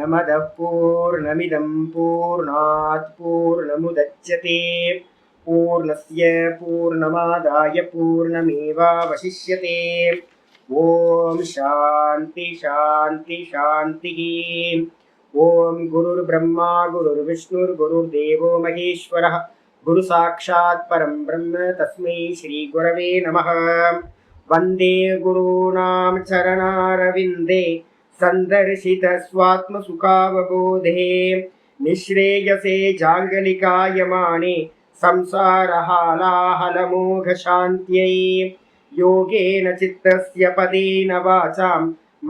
पूर्णमदः पूर्णमिदं पूर्णात् पूर्णमुदच्यते पूर्णस्य पूर्णमादाय पूर्णमेवावशिष्यते। ओम शांति शांति शांतिः। ओम गुरुर्ब्रह्मा गुरुर्विष्णुर्गुरुर्देवो महेश्वरः गुरु साक्षात् परं ब्रह्म तस्मै श्री गुरवे नमः। वंदे गुरूणां चरणारविन्दे संदर्शित स्वात्मसुखावबोधे निःश्रेयसे जाङ्गलिकायमाने संसारहालाहलमोघशान्त्यै योगेन चित्तस्य पदेन वाचां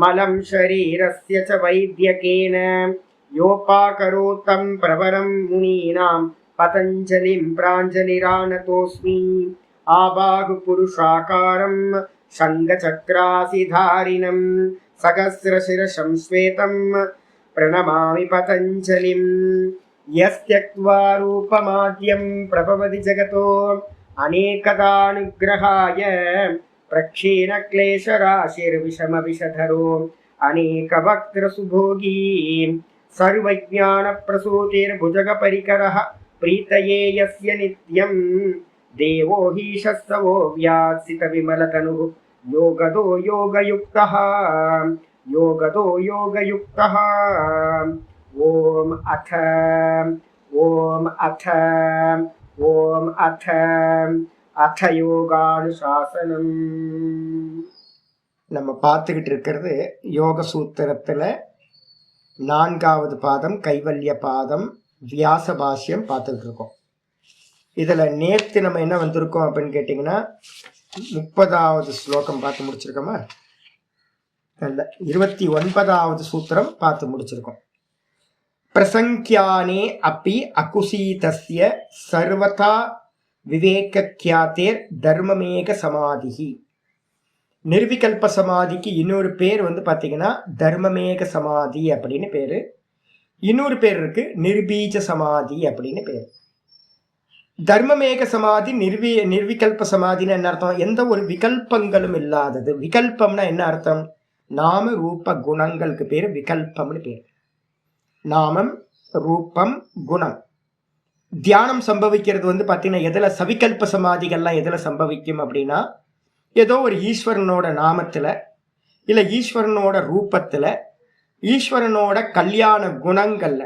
मलं शरीरस्य च वैद्यकेन योपाकरोतं प्रवरं मुनीनां पतञ्जलिं प्राञ्जलिरानतोऽस्मि। आबाहुपुरुषाकारं शङ्खचक्रासिधारिणं सहस्रशिरसं श्वेतं प्रणमामि पतञ्जलिं। यस्त्यक्त्वा रूपमाद्यं प्रभवति जगतो अनेकदानुग्रहाय प्रक्षीणक्लेशराशिर्विषमविषधरो अनेकवक्त्रसुभोगी सर्वज्ञानप्रसूतिर्भुजगपरिकरः प्रीतये यस्य नित्यं देवो हि शस्तवो व्यासितविमलतनुः योगदो योगयुक्तः योगदो योगयुक्तः। ओम अथ யோகானுசாசனம். நம்ம பார்த்துக்கிட்டு இருக்கிறது யோக சூத்திரத்தில் 4வது பாதம் கைவல்ய பாதம் வியாச பாஷ்யம் பார்த்துக்கிட்டு இருக்கோம். இதில் நேற்று நம்ம என்ன வந்திருக்கோம் அப்படின்னு கேட்டிங்கன்னா 30வது ஸ்லோகம் பார்த்து முடிச்சிருக்கோமா? இல்லை, 29வது சூத்திரம் பார்த்து முடிச்சிருக்கோம். பிரசங்கியானே அப்பி அகுசீதஸ்ய சர்வதா விவேக்கியாத்தேர் தர்மமேக சமாதிஹி. நிர்விகல்ப சமாதிக்கு இன்னொரு பேர் பார்த்தீங்கன்னா தர்மமேக சமாதி அப்படின்னு பேர். இன்னொரு பேர் இருக்கு நிர்பீஜ சமாதி அப்படின்னு பேர். தர்மமேக சமாதி நிர்விகல்ப சமாதின்னு என்ன அர்த்தம்? எந்த ஒரு விகல்பங்களும் இல்லாதது. விகல்பம்னா என்ன அர்த்தம்? நாம ரூப குணங்களுக்கு பேர் விகல்பம்னு பேர். நாமம் ரூபம் குணம். தியானம் சம்பவிக்கிறது பார்த்தீங்கன்னா எதில் சவிகல்ப சமாதிகள்லாம் எதில் சம்பவிக்கும் அப்படின்னா ஏதோ ஒரு ஈஸ்வரனோட நாமத்தில் இல்லை ஈஸ்வரனோட ரூபத்தில் ஈஸ்வரனோட கல்யாண குணங்கள்ல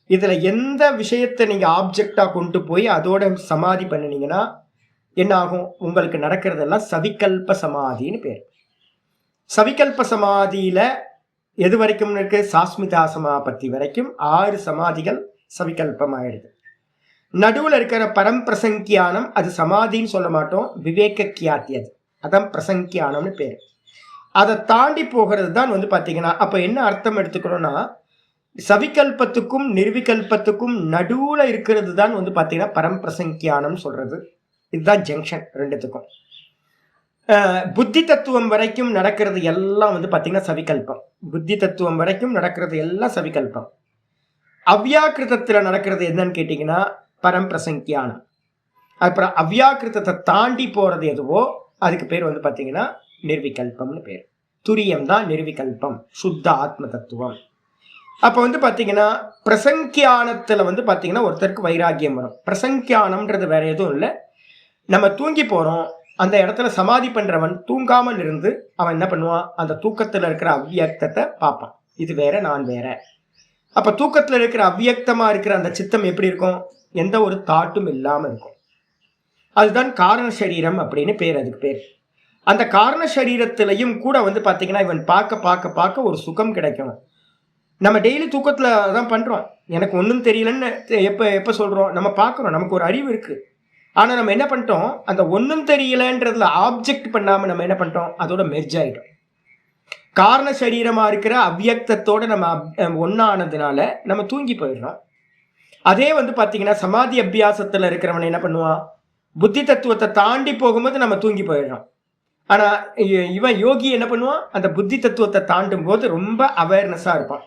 இதில் எந்த விஷயத்தை நீங்கள் ஆப்ஜெக்டாக கொண்டு போய் அதோட சமாதி பண்ணினீங்கன்னா என்ன ஆகும்? உங்களுக்கு நடக்கிறதெல்லாம் சவிகல்ப சமாதின்னு பேர். சவிகல்ப சமாதியில் எது வரைக்கும் இருக்கு? சாஸ்மிதா சமாபத்தி வரைக்கும் 6 சமாதிகள் சவிகல்பம் ஆயிடுது. நடுவில் இருக்கிற பரம்பிரசங்கியானம் அது சமாதின்னு சொல்ல மாட்டோம், விவேக கியாத்தி. அதான் பிரசங்கியானம்னு பேர். அதை தாண்டி போகிறது தான் பார்த்தீங்கன்னா அப்போ என்ன அர்த்தம் எடுத்துக்கணும்னா சவிகல்பத்துக்கும் நிர்விகல்பத்துக்கும் நடுவில் இருக்கிறது தான் பார்த்தீங்கன்னா பரம்பிரசங்கியானம் சொல்றது. இதுதான் ஜங்ஷன் ரெண்டுத்துக்கும். புத்தி தத்துவம் வரைக்கும் நடக்கிறது எல்லாம் பார்த்தீங்கன்னா சவிகல்பம். புத்தி தத்துவம் வரைக்கும் நடக்கிறது எல்லாம் சவிகல்பம். அவ்யாக்கிருதத்தில் நடக்கிறது என்னன்னு கேட்டிங்கன்னா பரம்பிரசங்கியானம். அப்புறம் அவ்யாக்கிருதத்தை தாண்டி போகிறது எதுவோ அதுக்கு பேர் பார்த்தீங்கன்னா நிர்விகல்பம்னு பேர். துரியம் தான் நிர்விகல்பம், சுத்த ஆத்ம தத்துவம். அப்போ பார்த்தீங்கன்னா பிரசங்கியானத்தில் பார்த்தீங்கன்னா ஒருத்தருக்கு வைராக்கியம் வரும். பிரசங்கியானம்ன்றது வேற எதுவும் இல்லை. நம்ம தூங்கி போகிறோம், அந்த இடத்துல சமாதி பண்ணுறவன் தூங்காமல் இருந்து அவன் என்ன பண்ணுவான்? அந்த தூக்கத்தில் இருக்கிற அவ்வியக்தத்தை பார்ப்பான். இது வேற நான் வேற. அப்போ தூக்கத்தில் இருக்கிற அவ்வியக்தமாக இருக்கிற அந்த சித்தம் எப்படி இருக்கும்? எந்த ஒரு தாட்டும் இல்லாமல் இருக்கும். அதுதான் காரண சரீரம் அப்படின்னு பேர். அதுக்கு பேர். அந்த காரண சரீரத்திலையும் கூட பார்த்தீங்கன்னா இவன் பார்க்க பார்க்க பார்க்க ஒரு சுகம் கிடைக்கும். நம்ம டெய்லி தூக்கத்தில் தான் பண்ணுறோம். எனக்கு ஒன்றும் தெரியலன்னு எப்போ சொல்கிறோம்? நம்ம பார்க்குறோம், நமக்கு ஒரு அறிவு இருக்குது. ஆனால் நம்ம என்ன பண்ணிட்டோம்? அந்த ஒன்றும் தெரியலன்றதுல ஆப்ஜெக்ட் பண்ணாமல் நம்ம என்ன பண்ணிட்டோம்? அதோட மெர்ஜ் ஆகிட்டோம். காரண சரீரமாக இருக்கிற அவ்வியக்தத்தோடு நம்ம ஒன்றானதுனால நம்ம தூங்கி போயிடுறோம். அதே பார்த்தீங்கன்னா சமாதி அபியாசத்தில் இருக்கிறவன் என்ன பண்ணுவான்? புத்தி தத்துவத்தை தாண்டி போகும்போது நம்ம தூங்கி போயிடுறோம். ஆனால் இவன் யோகி என்ன பண்ணுவான்? அந்த புத்தி தத்துவத்தை தாண்டும் போது ரொம்ப அவேர்னஸாக இருப்பான்.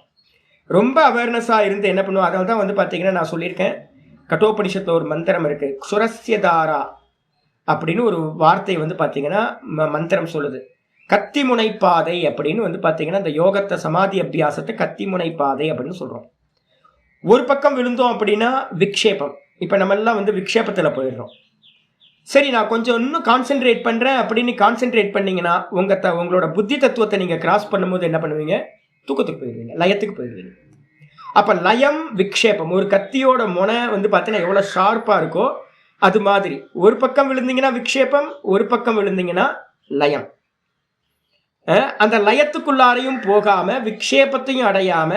ரொம்ப அவேர்னஸாக இருந்து என்ன பண்ணுவான்? அதனால தான் பார்த்தீங்கன்னா நான் சொல்லியிருக்கேன், கட்டோபனிஷத்தில் ஒரு மந்திரம் இருக்கு, சுரஸ்யதாரா அப்படின்னு ஒரு வார்த்தை பார்த்தீங்கன்னா மந்திரம் சொல்லுது. கத்தி முனைப்பாதை அப்படின்னு வந்து பார்த்தீங்கன்னா இந்த யோகத்தை சமாதி அபியாசத்தை கத்தி முனைப்பாதை அப்படின்னு சொல்கிறோம். ஒரு பக்கம் விழுந்தோம் அப்படின்னா விக்ஷேபம். இப்போ நம்ம எல்லாம் வந்து விக்ஷேபத்தில் போயிடுறோம். சரி, நான் கொஞ்சம் இன்னும் கான்சென்ட்ரேட் பண்ணுறேன் அப்படின்னு கான்சென்ட்ரேட் பண்ணீங்கன்னா உங்களோட புத்தி தத்துவத்தை நீங்கள் கிராஸ் பண்ணும்போது என்ன பண்ணுவீங்க? தூக்கத்துக்கு போயிடுவீங்க, லயத்துக்கு போயிடுவீங்க. அப்போ லயம் விக்ஷேபம். ஒரு கத்தியோட முனை வந்து பார்த்தீங்கன்னா எவ்வளோ ஷார்ப்பாக இருக்கோ அது மாதிரி ஒரு பக்கம் விழுந்தீங்கன்னா விக்ஷேபம், ஒரு பக்கம் விழுந்தீங்கன்னா லயம். அந்த லயத்துக்குள்ளாரையும் போகாம விக்ஷேபத்தையும் அடையாம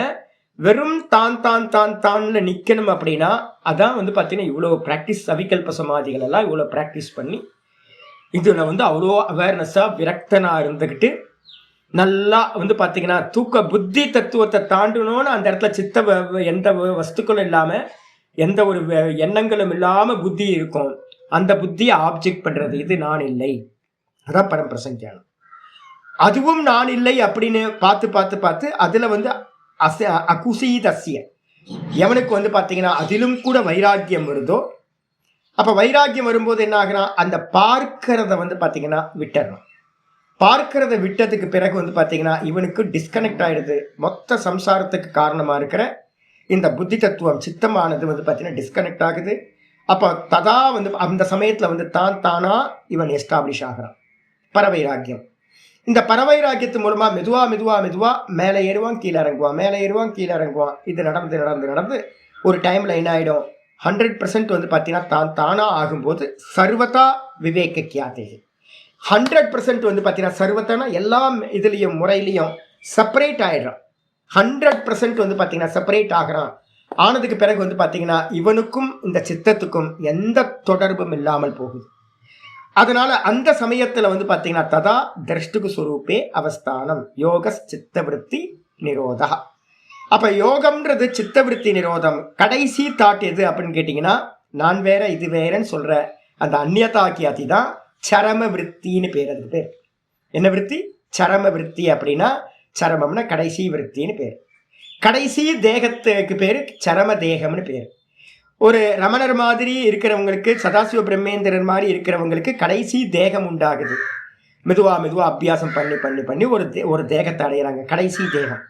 வெறும் தான்ல நிக்கணும் அப்படின்னா அதான் வந்து பார்த்தீங்கன்னா இவ்வளோ ப்ராக்டிஸ். சவிகல்ப சமாதிகள் எல்லாம் இவ்வளோ ப்ராக்டிஸ் பண்ணி இதுல வந்து அவ்வளோ அவேர்னஸா விரக்தனா இருந்துக்கிட்டு நல்லா வந்து பார்த்தீங்கன்னா தூக்க புத்தி தத்துவத்தை தாண்டணும்னு அந்த இடத்துல எந்த வஸ்துக்களும் இல்லாம எந்த ஒரு எண்ணங்களும் இல்லாம புத்தி இருக்கும். அந்த புத்தியை ஆப்ஜெக்ட் பண்றது இது நான் இல்லை. அதான் பரம்பிரசஞ்ஞானம். அதுவும் நான் இல்லை அப்படின்னு பார்த்து அதுல வந்து அகுசீதஸ்ய எவனுக்கு வந்து பார்த்தீங்கன்னா அதிலும் கூட வைராக்கியம் வருதோ, அப்ப வைராக்கியம் வரும்போது என்ன ஆகுறான்? அந்த பார்க்கிறத வந்து பார்த்தீங்கன்னா விட்டுறணும். பார்க்கிறத விட்டதுக்கு பிறகு வந்து பார்த்தீங்கன்னா இவனுக்கு டிஸ்கனெக்ட் ஆயிடுது. மொத்த சம்சாரத்துக்கு காரணமா இருக்கிற இந்த புத்தி தத்துவம் சித்தமானது வந்து பார்த்தீங்கன்னா டிஸ்கனெக்ட் ஆகுது. அப்போ ததா வந்து அந்த சமயத்தில் வந்து தானா இவன் எஸ்டாப்ளிஷ் ஆகிறான். பரவைராக்கியம். இந்த பரவைராக்கியத்து மூலமா மெதுவா மேலே ஏறுவான், கீழே இறங்குவான். இது நடந்து ஒரு டைம்ல என்ன ஆயிடும்? 100% வந்து பார்த்தீங்கன்னா தானா ஆகும்போது சர்வதா விவேக கியாதே. 100% வந்து பார்த்தீங்கன்னா சர்வத்தானா எல்லா இதுலேயும் முறையிலையும் செப்பரேட் ஆயிடுறான். 100% வந்து பார்த்தீங்கன்னா செப்பரேட் ஆகிறான். ஆனதுக்கு பிறகு வந்து பார்த்தீங்கன்னா இவனுக்கும் இந்த சித்தத்துக்கும் எந்த தொடர்பும் இல்லாமல் போகுது. அதனால அந்த சமயத்துல வந்து பார்த்தீங்கன்னா ததா திரஷ்டுகு சுரூபே அவஸ்தானம் யோக சித்தவிருத்தி நிரோதா. அப்ப யோகம்ன்றது சித்தவிருத்தி நிரோதம். கடைசி தாட் எது அப்படின்னு கேட்டீங்கன்னா நான் வேற இது வேறன்னு சொல்ற அந்த அந்நியதாக்கியாதி தான் சரம விற்த்தின்னு பேர். அதுக்கு பேர் என்ன விற்பி? சரம விற்பி. அப்படின்னா சரமம்னா கடைசி விற்த்தின்னு பேர். கடைசி தேகத்துக்கு பேரு சரம தேகம்னு பேர். ஒரு ரமணர் மாதிரி இருக்கிறவங்களுக்கு, சதாசிவ பிரம்மேந்திரர் மாதிரி இருக்கிறவங்களுக்கு கடைசி தேகம் உண்டாகுது. மெதுவா அபியாசம் பண்ணி ஒரு தேகத்தை அடையிறாங்க, கடைசி தேகம்.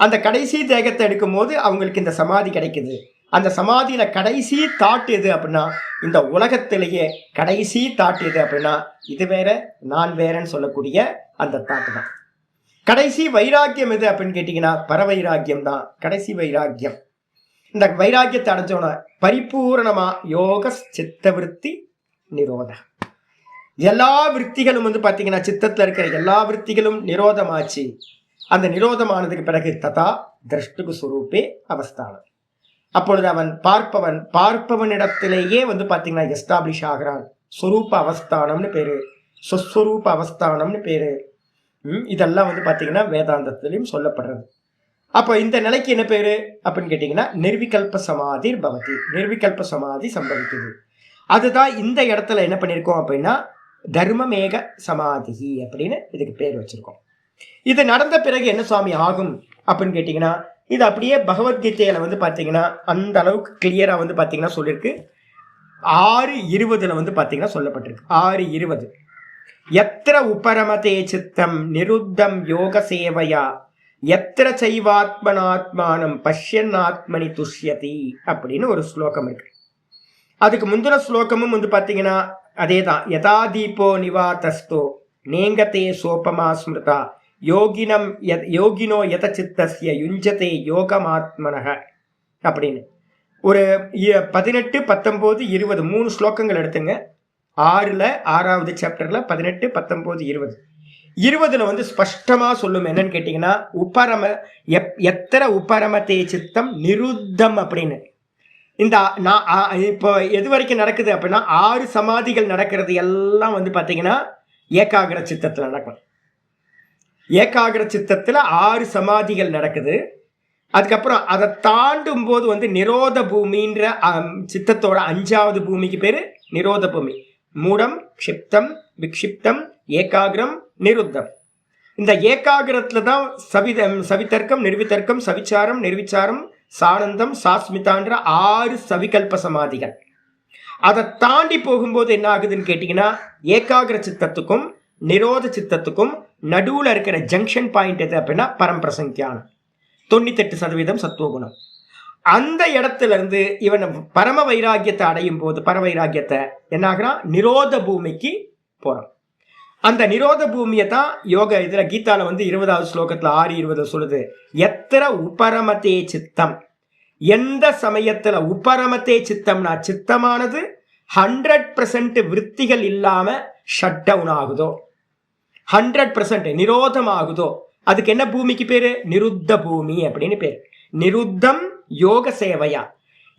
அந்த கடைசி தேகத்தை எடுக்கும் போது அவங்களுக்கு இந்த சமாதி கிடைக்குது. அந்த சமாதியில கடைசி தாட் எது அப்படின்னா இந்த உலகத்திலேயே கடைசி தாட் எது அப்படின்னா இது வேற நான் வேறன்னு சொல்லக்கூடிய அந்த தாட்டு தான். கடைசி வைராக்கியம் எது அப்படின்னு கேட்டீங்கன்னா பரவைராக்கியம் தான் கடைசி வைராக்கியம். இந்த வைராக்கியத்தை அடைஞ்சோன பரிபூரணமா யோக சித்த விருத்தி நிரோத. எல்லா விற்த்திகளும் வந்து பார்த்தீங்கன்னா சித்தத்தில் இருக்கிற எல்லா விற்த்திகளும் நிரோதமாச்சு. அந்த நிரோதமானதுக்கு பிறகு ததா திரஷ்டுகு சுரூபே அவஸ்தானம். அப்பொழுது அவன் பார்ப்பவனிடத்திலேயே வந்து பார்த்தீங்கன்னா எஸ்டாப்ளிஷ் ஆகிறான். ஸ்வரூப அவஸ்தானம்னு பேரு, சொஸ்வரூப அவஸ்தானம்னு பேரு. இதெல்லாம் வந்து பார்த்தீங்கன்னா வேதாந்தத்திலையும் சொல்லப்படுறது. அப்போ இந்த நிலைக்கு என்ன பேரு அப்படின்னு கேட்டீங்கன்னா நிர்விகல்ப சமாதி பவதி. நிர்விகல்ப சமாதி சம்பவிக்குது. அதுதான் இந்த இடத்துல என்ன பண்ணியிருக்கோம் அப்படின்னா தர்மமேக சமாதி அப்படின்னு இதுக்கு பேர் வச்சிருக்கோம். இது நடந்த பிறகு என்ன சுவாமி ஆகும் அப்படின்னு கேட்டீங்கன்னா இது அப்படியே பகவத்கீதையில வந்து பார்த்தீங்கன்னா அந்த அளவுக்கு கிளியரா வந்து பார்த்தீங்கன்னா சொல்லியிருக்கு. 6:20 வந்து பார்த்தீங்கன்னா சொல்லப்பட்டிருக்கு. 6:20 எத்திர உபரமதே சித்தம் நிருத்தம் யோக சேவையா எத்திர சைவாத்மனாத்மானம் பஷ்யன் ஆத்மனி துஷ்யதி அப்படின்னு ஒரு ஸ்லோகம் இருக்கு. அதுக்கு முந்தின ஸ்லோகமும் வந்து பார்த்தீங்கன்னா அதே தான். யதா தீபோ நிவாதஸ்தோ நேங்கத்தே சோபமா ஸ்மிருதா யோகினோ யத சித்தஸ்ய யுஞ்சதே யோகமாத்மனக அப்படின்னு ஒரு 18, 19, 20 3 ஸ்லோகங்கள் எடுத்துங்க. 6வது சாப்டர்ல 18, 19, 20. 20 வந்து ஸ்பஷ்டமா சொல்லும். என்னன்னு கேட்டீங்கன்னா எத்தனை உபரமத்தே சித்தம் நிருத்தம் அப்படின்னு. இந்த இப்போ எது வரைக்கும் நடக்குது அப்படின்னா 6 சமாதிகள் நடக்கிறது எல்லாம் வந்து பார்த்தீங்கன்னா ஏகாகிர சித்தத்தில் நடக்கும். ஏகாகிர சித்தத்தில் 6 சமாதிகள் நடக்குது. அதுக்கப்புறம் அதை தாண்டும் போது வந்து நிரோத பூமின்ற சித்தத்தோட 5வது பூமிக்கு பேரு நிரோத பூமி. மூடம், க்ஷிப்தம், விக்ஷிப்தம், ஏகாகிரம், நிருத்தம். இந்த ஏகாகிரத்துல தான் சவிதர்க்கம், நிர்விதர்க்கம், சவிச்சாரம், நிர்விச்சாரம், சானந்தம், சாஸ்மிதான்ற 6 சவிகல்ப சமாதிகள். அதை தாண்டி போகும்போது என்ன ஆகுதுன்னு கேட்டீங்கன்னா ஏகாகிர சித்தத்துக்கும் நிரோத சித்தத்துக்கும் நடுவில் இருக்கிற ஜங்ஷன் பாயிண்ட் எது அப்படின்னா பரம்பிரசங்கியானம். 98% சத்துவகுணம். அந்த இடத்துல இருந்து இவன் பரம வைராக்கியத்தை அடையும் போது பரவைராக்கியத்தை என்ன ஆகுறான், நிரோத பூமிக்கு போறான். அந்த நிரோத பூமியை தான் யோக இதுல கீதால 20வது ஸ்லோகத்துல 6:20 சொல்லுது, எத்திர உபரமத்தே சித்தம், எந்த சமயத்துல உபரமத்தே சித்தம்னா சித்தமானது 100% விருத்திகள் இல்லாம ஷட் டவுன் ஆகுதோ, 100% நிரோதம் ஆகுதோ, அதுக்கு என்ன பூமிக்கு பேரு, நிருத்த பூமி அப்படின்னு பேரு. நிருத்தம் யோக சேவையா.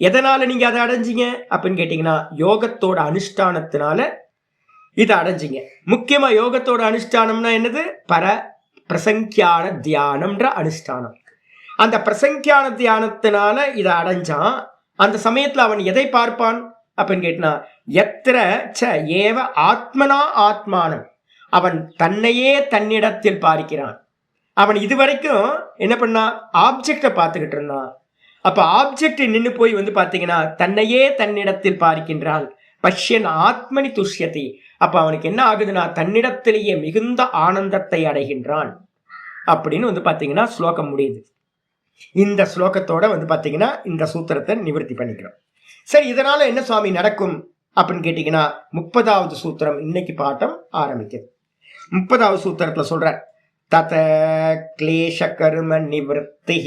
எதனால நீங்க அதை அடைஞ்சிங்க அப்படின்னு கேட்டீங்கன்னா யோகத்தோட அனுஷ்டானத்தினால இதை அடைஞ்சிங்க. முக்கியமா யோகத்தோட அனுஷ்டானம்னா என்னது, பிரசங்கியான தியானம்ன்ற அனுஷ்டானம். அந்த பிரசங்கியான தியானத்தினால இதை அடைஞ்சான். அந்த சமயத்துல அவன் எதை பார்ப்பான் அப்படின்னு கேட்டினா எத்திர ச ஏவ ஆத்மனா ஆத்மானம், அவன் தன்னையே தன்னிடத்தில் பார்க்கிறான். அவன் இதுவரைக்கும் என்ன பண்ணா, ஆப்ஜெக்டை பார்த்துக்கிட்டு இருந்தான். அப்ப ஆப்ஜெக்ட் நின்று போய் பார்த்தீங்கன்னா தன்னையே தன்னிடத்தில் பார்க்கின்றான். பஷ்யன் ஆத்மனி துஷ்யதி, அப்ப அவனுக்கு என்ன ஆகுதுன்னா தன்னிடத்திலேயே மிகுந்த ஆனந்தத்தை அடைகின்றான் அப்படின்னு பார்த்தீங்கன்னா ஸ்லோகம் முடியுது. இந்த ஸ்லோகத்தோட பார்த்தீங்கன்னா இந்த சூத்திரத்தை நிவர்த்தி பண்ணிக்கிறோம். சரி, இதனால என்ன சுவாமி நடக்கும் அப்படின்னு கேட்டீங்கன்னா 30வது சூத்திரம் இன்னைக்கு பாட்டம் ஆரம்பிக்குது. 30வது சூத்திரத்துல சொல்ற, தத கிளேஷ கர்ம நிவர்த்தி,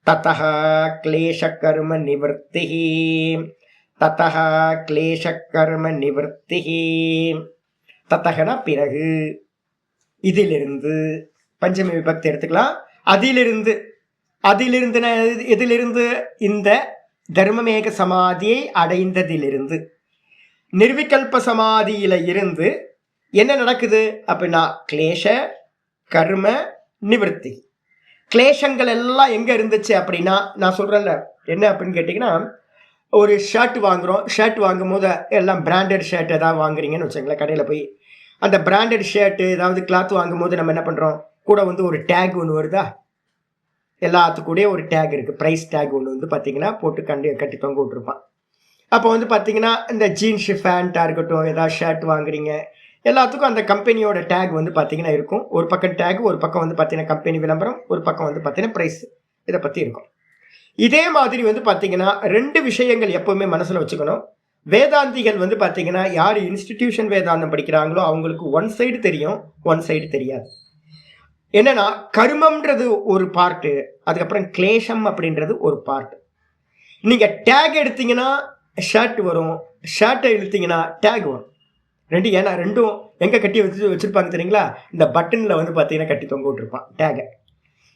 ததஹ கிளேஷ கர்ம நிவர்த்தி, ததஹ கிளேஷ கர்ம நிவர்த்தி, ததஹனா பிறகு, இதிலிருந்து பஞ்சமி விபக்தி எடுத்துக்கலாம். அதிலிருந்து, அதிலிருந்து எதிலிருந்து, இந்த தர்மமேக சமாதியை அடைந்ததிலிருந்து, நிர்விகல்ப சமாதியில இருந்து என்ன நடக்குது அப்படின்னா கிளேஷ கர்ம நிவர்த்தி. கிளேஷங்கள் எல்லாம் எங்க இருந்துச்சு அப்படின்னா நான் சொல்றேன்ல என்ன அப்படின்னு கேட்டீங்கன்னா, ஒரு ஷர்ட் வாங்குறோம், ஷர்ட் வாங்கும் போது எல்லாம் பிராண்டட் ஷர்ட் ஏதாவது வாங்குறீங்கன்னு வச்சுங்களேன், கடையில் போய் அந்த பிராண்டட் ஷர்ட் ஏதாவது கிளாத் வாங்கும் போது நம்ம என்ன பண்றோம், கூட ஒரு டேக் ஒன்று வருதா, எல்லாத்துக்கூடயே ஒரு டேக் இருக்குது, ப்ரைஸ் டேக் ஒன்று பார்த்தீங்கன்னா போட்டு கட்டி தொங்க விட்டுருப்பான். அப்போ பார்த்தீங்கன்னா இந்த ஜீன்ஸ் ஃபேண்ட்டாக இருக்கட்டும், ஏதாவது ஷர்ட் வாங்குறீங்க, எல்லாத்துக்கும் அந்த கம்பெனியோட டேக் பார்த்தீங்கன்னா இருக்கும். ஒரு பக்கம் டேக், ஒரு பக்கம் பார்த்தீங்கன்னா கம்பெனி விளம்பரம், ஒரு பக்கம் பார்த்தீங்கன்னா ப்ரைஸ், இதை பற்றி இருக்கும். இதே மாதிரி பார்த்தீங்கன்னா 2 விஷயங்கள் எப்போவுமே மனசில் வச்சுக்கணும். வேதாந்திகள் பார்த்தீங்கன்னா யார் இன்ஸ்டிடியூஷன் வேதாந்தம் படிக்கிறாங்களோ அவங்களுக்கு ஒன் சைடு தெரியும், ஒன் சைடு தெரியாது. என்னன்னா கர்மம்ன்றது ஒரு பார்ட்டு, அதுக்கப்புறம் கிளேஷம் அப்படின்றது ஒரு பார்ட். நீங்க டேக் எடுத்தீங்கன்னா ஷர்ட் வரும், ஷர்ட்டை இழுத்தீங்கன்னா டேக் வரும். ஏன்னா ரெண்டும் எங்க கட்டி வச்சிருப்பாங்க தெரியுங்களா, இந்த பட்டன்ல பார்த்தீங்கன்னா கட்டி தொங்க விட்டுருப்பான் டேகை.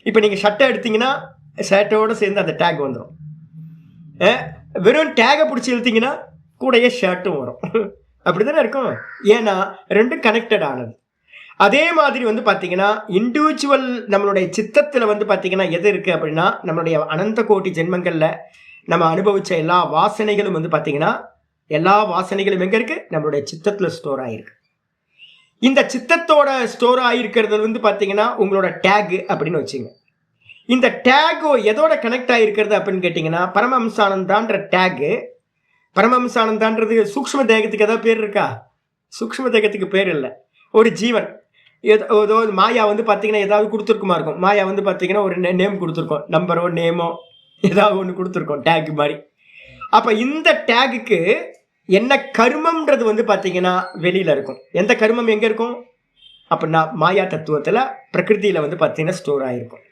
இப்போ நீங்க ஷர்ட்டை எடுத்தீங்கன்னா ஷர்ட்டோட சேர்ந்து அந்த டேக் வந்துடும். வெறும் டேகை பிடிச்சி இழுத்தீங்கன்னா கூடயே ஷர்ட்டும் வரும். அப்படிதானே இருக்கும், ஏன்னா ரெண்டும் கனெக்டட் ஆனது. அதே மாதிரி பார்த்தீங்கன்னா இண்டிவிஜுவல் நம்மளுடைய சித்தத்தில் பார்த்தீங்கன்னா எது இருக்குது அப்படின்னா நம்மளுடைய அனந்த கோட்டி ஜென்மங்களில் நம்ம அனுபவித்த எல்லா வாசனைகளும் பார்த்தீங்கன்னா எல்லா வாசனைகளும் எங்கே இருக்குது, நம்மளுடைய சித்தத்தில் ஸ்டோர் ஆகிருக்கு. இந்த சித்தத்தோட ஸ்டோர் ஆகிருக்கிறது பார்த்தீங்கன்னா உங்களோட டேக் அப்படின்னு வச்சுங்க. இந்த டேக் எதோட கனெக்ட் ஆகிருக்கிறது அப்படின்னு கேட்டிங்கன்னா பரமஹம்சானந்தான்ற டேக்கு. பரமஹம்சானந்தான்றது சூக்ஷ்ம தேகத்துக்கு ஏதாவது பேர் இருக்கா? சூக்ஷ்ம தேகத்துக்கு பேர் இல்லை, ஒரு ஜீவன். ஏதோ மாயா பார்த்தீங்கன்னா ஏதாவது கொடுத்துருக்குமா இருக்கும். மாயா பார்த்தீங்கன்னா ஒரு நேம் கொடுத்துருக்கோம், நம்பரோ நேமோ ஏதாவது ஒன்று கொடுத்துருக்கோம் டேக் மாதிரி. அப்போ இந்த டேகுக்கு என்ன கர்மம்ன்றது பார்த்தீங்கன்னா வெளியில் இருக்கும். எந்த கர்மம் எங்கே இருக்கும் அப்படின்னா மாயா தத்துவத்தில் பிரகிருதியில் பார்த்தீங்கன்னா ஸ்டோர் ஆகிருக்கும்.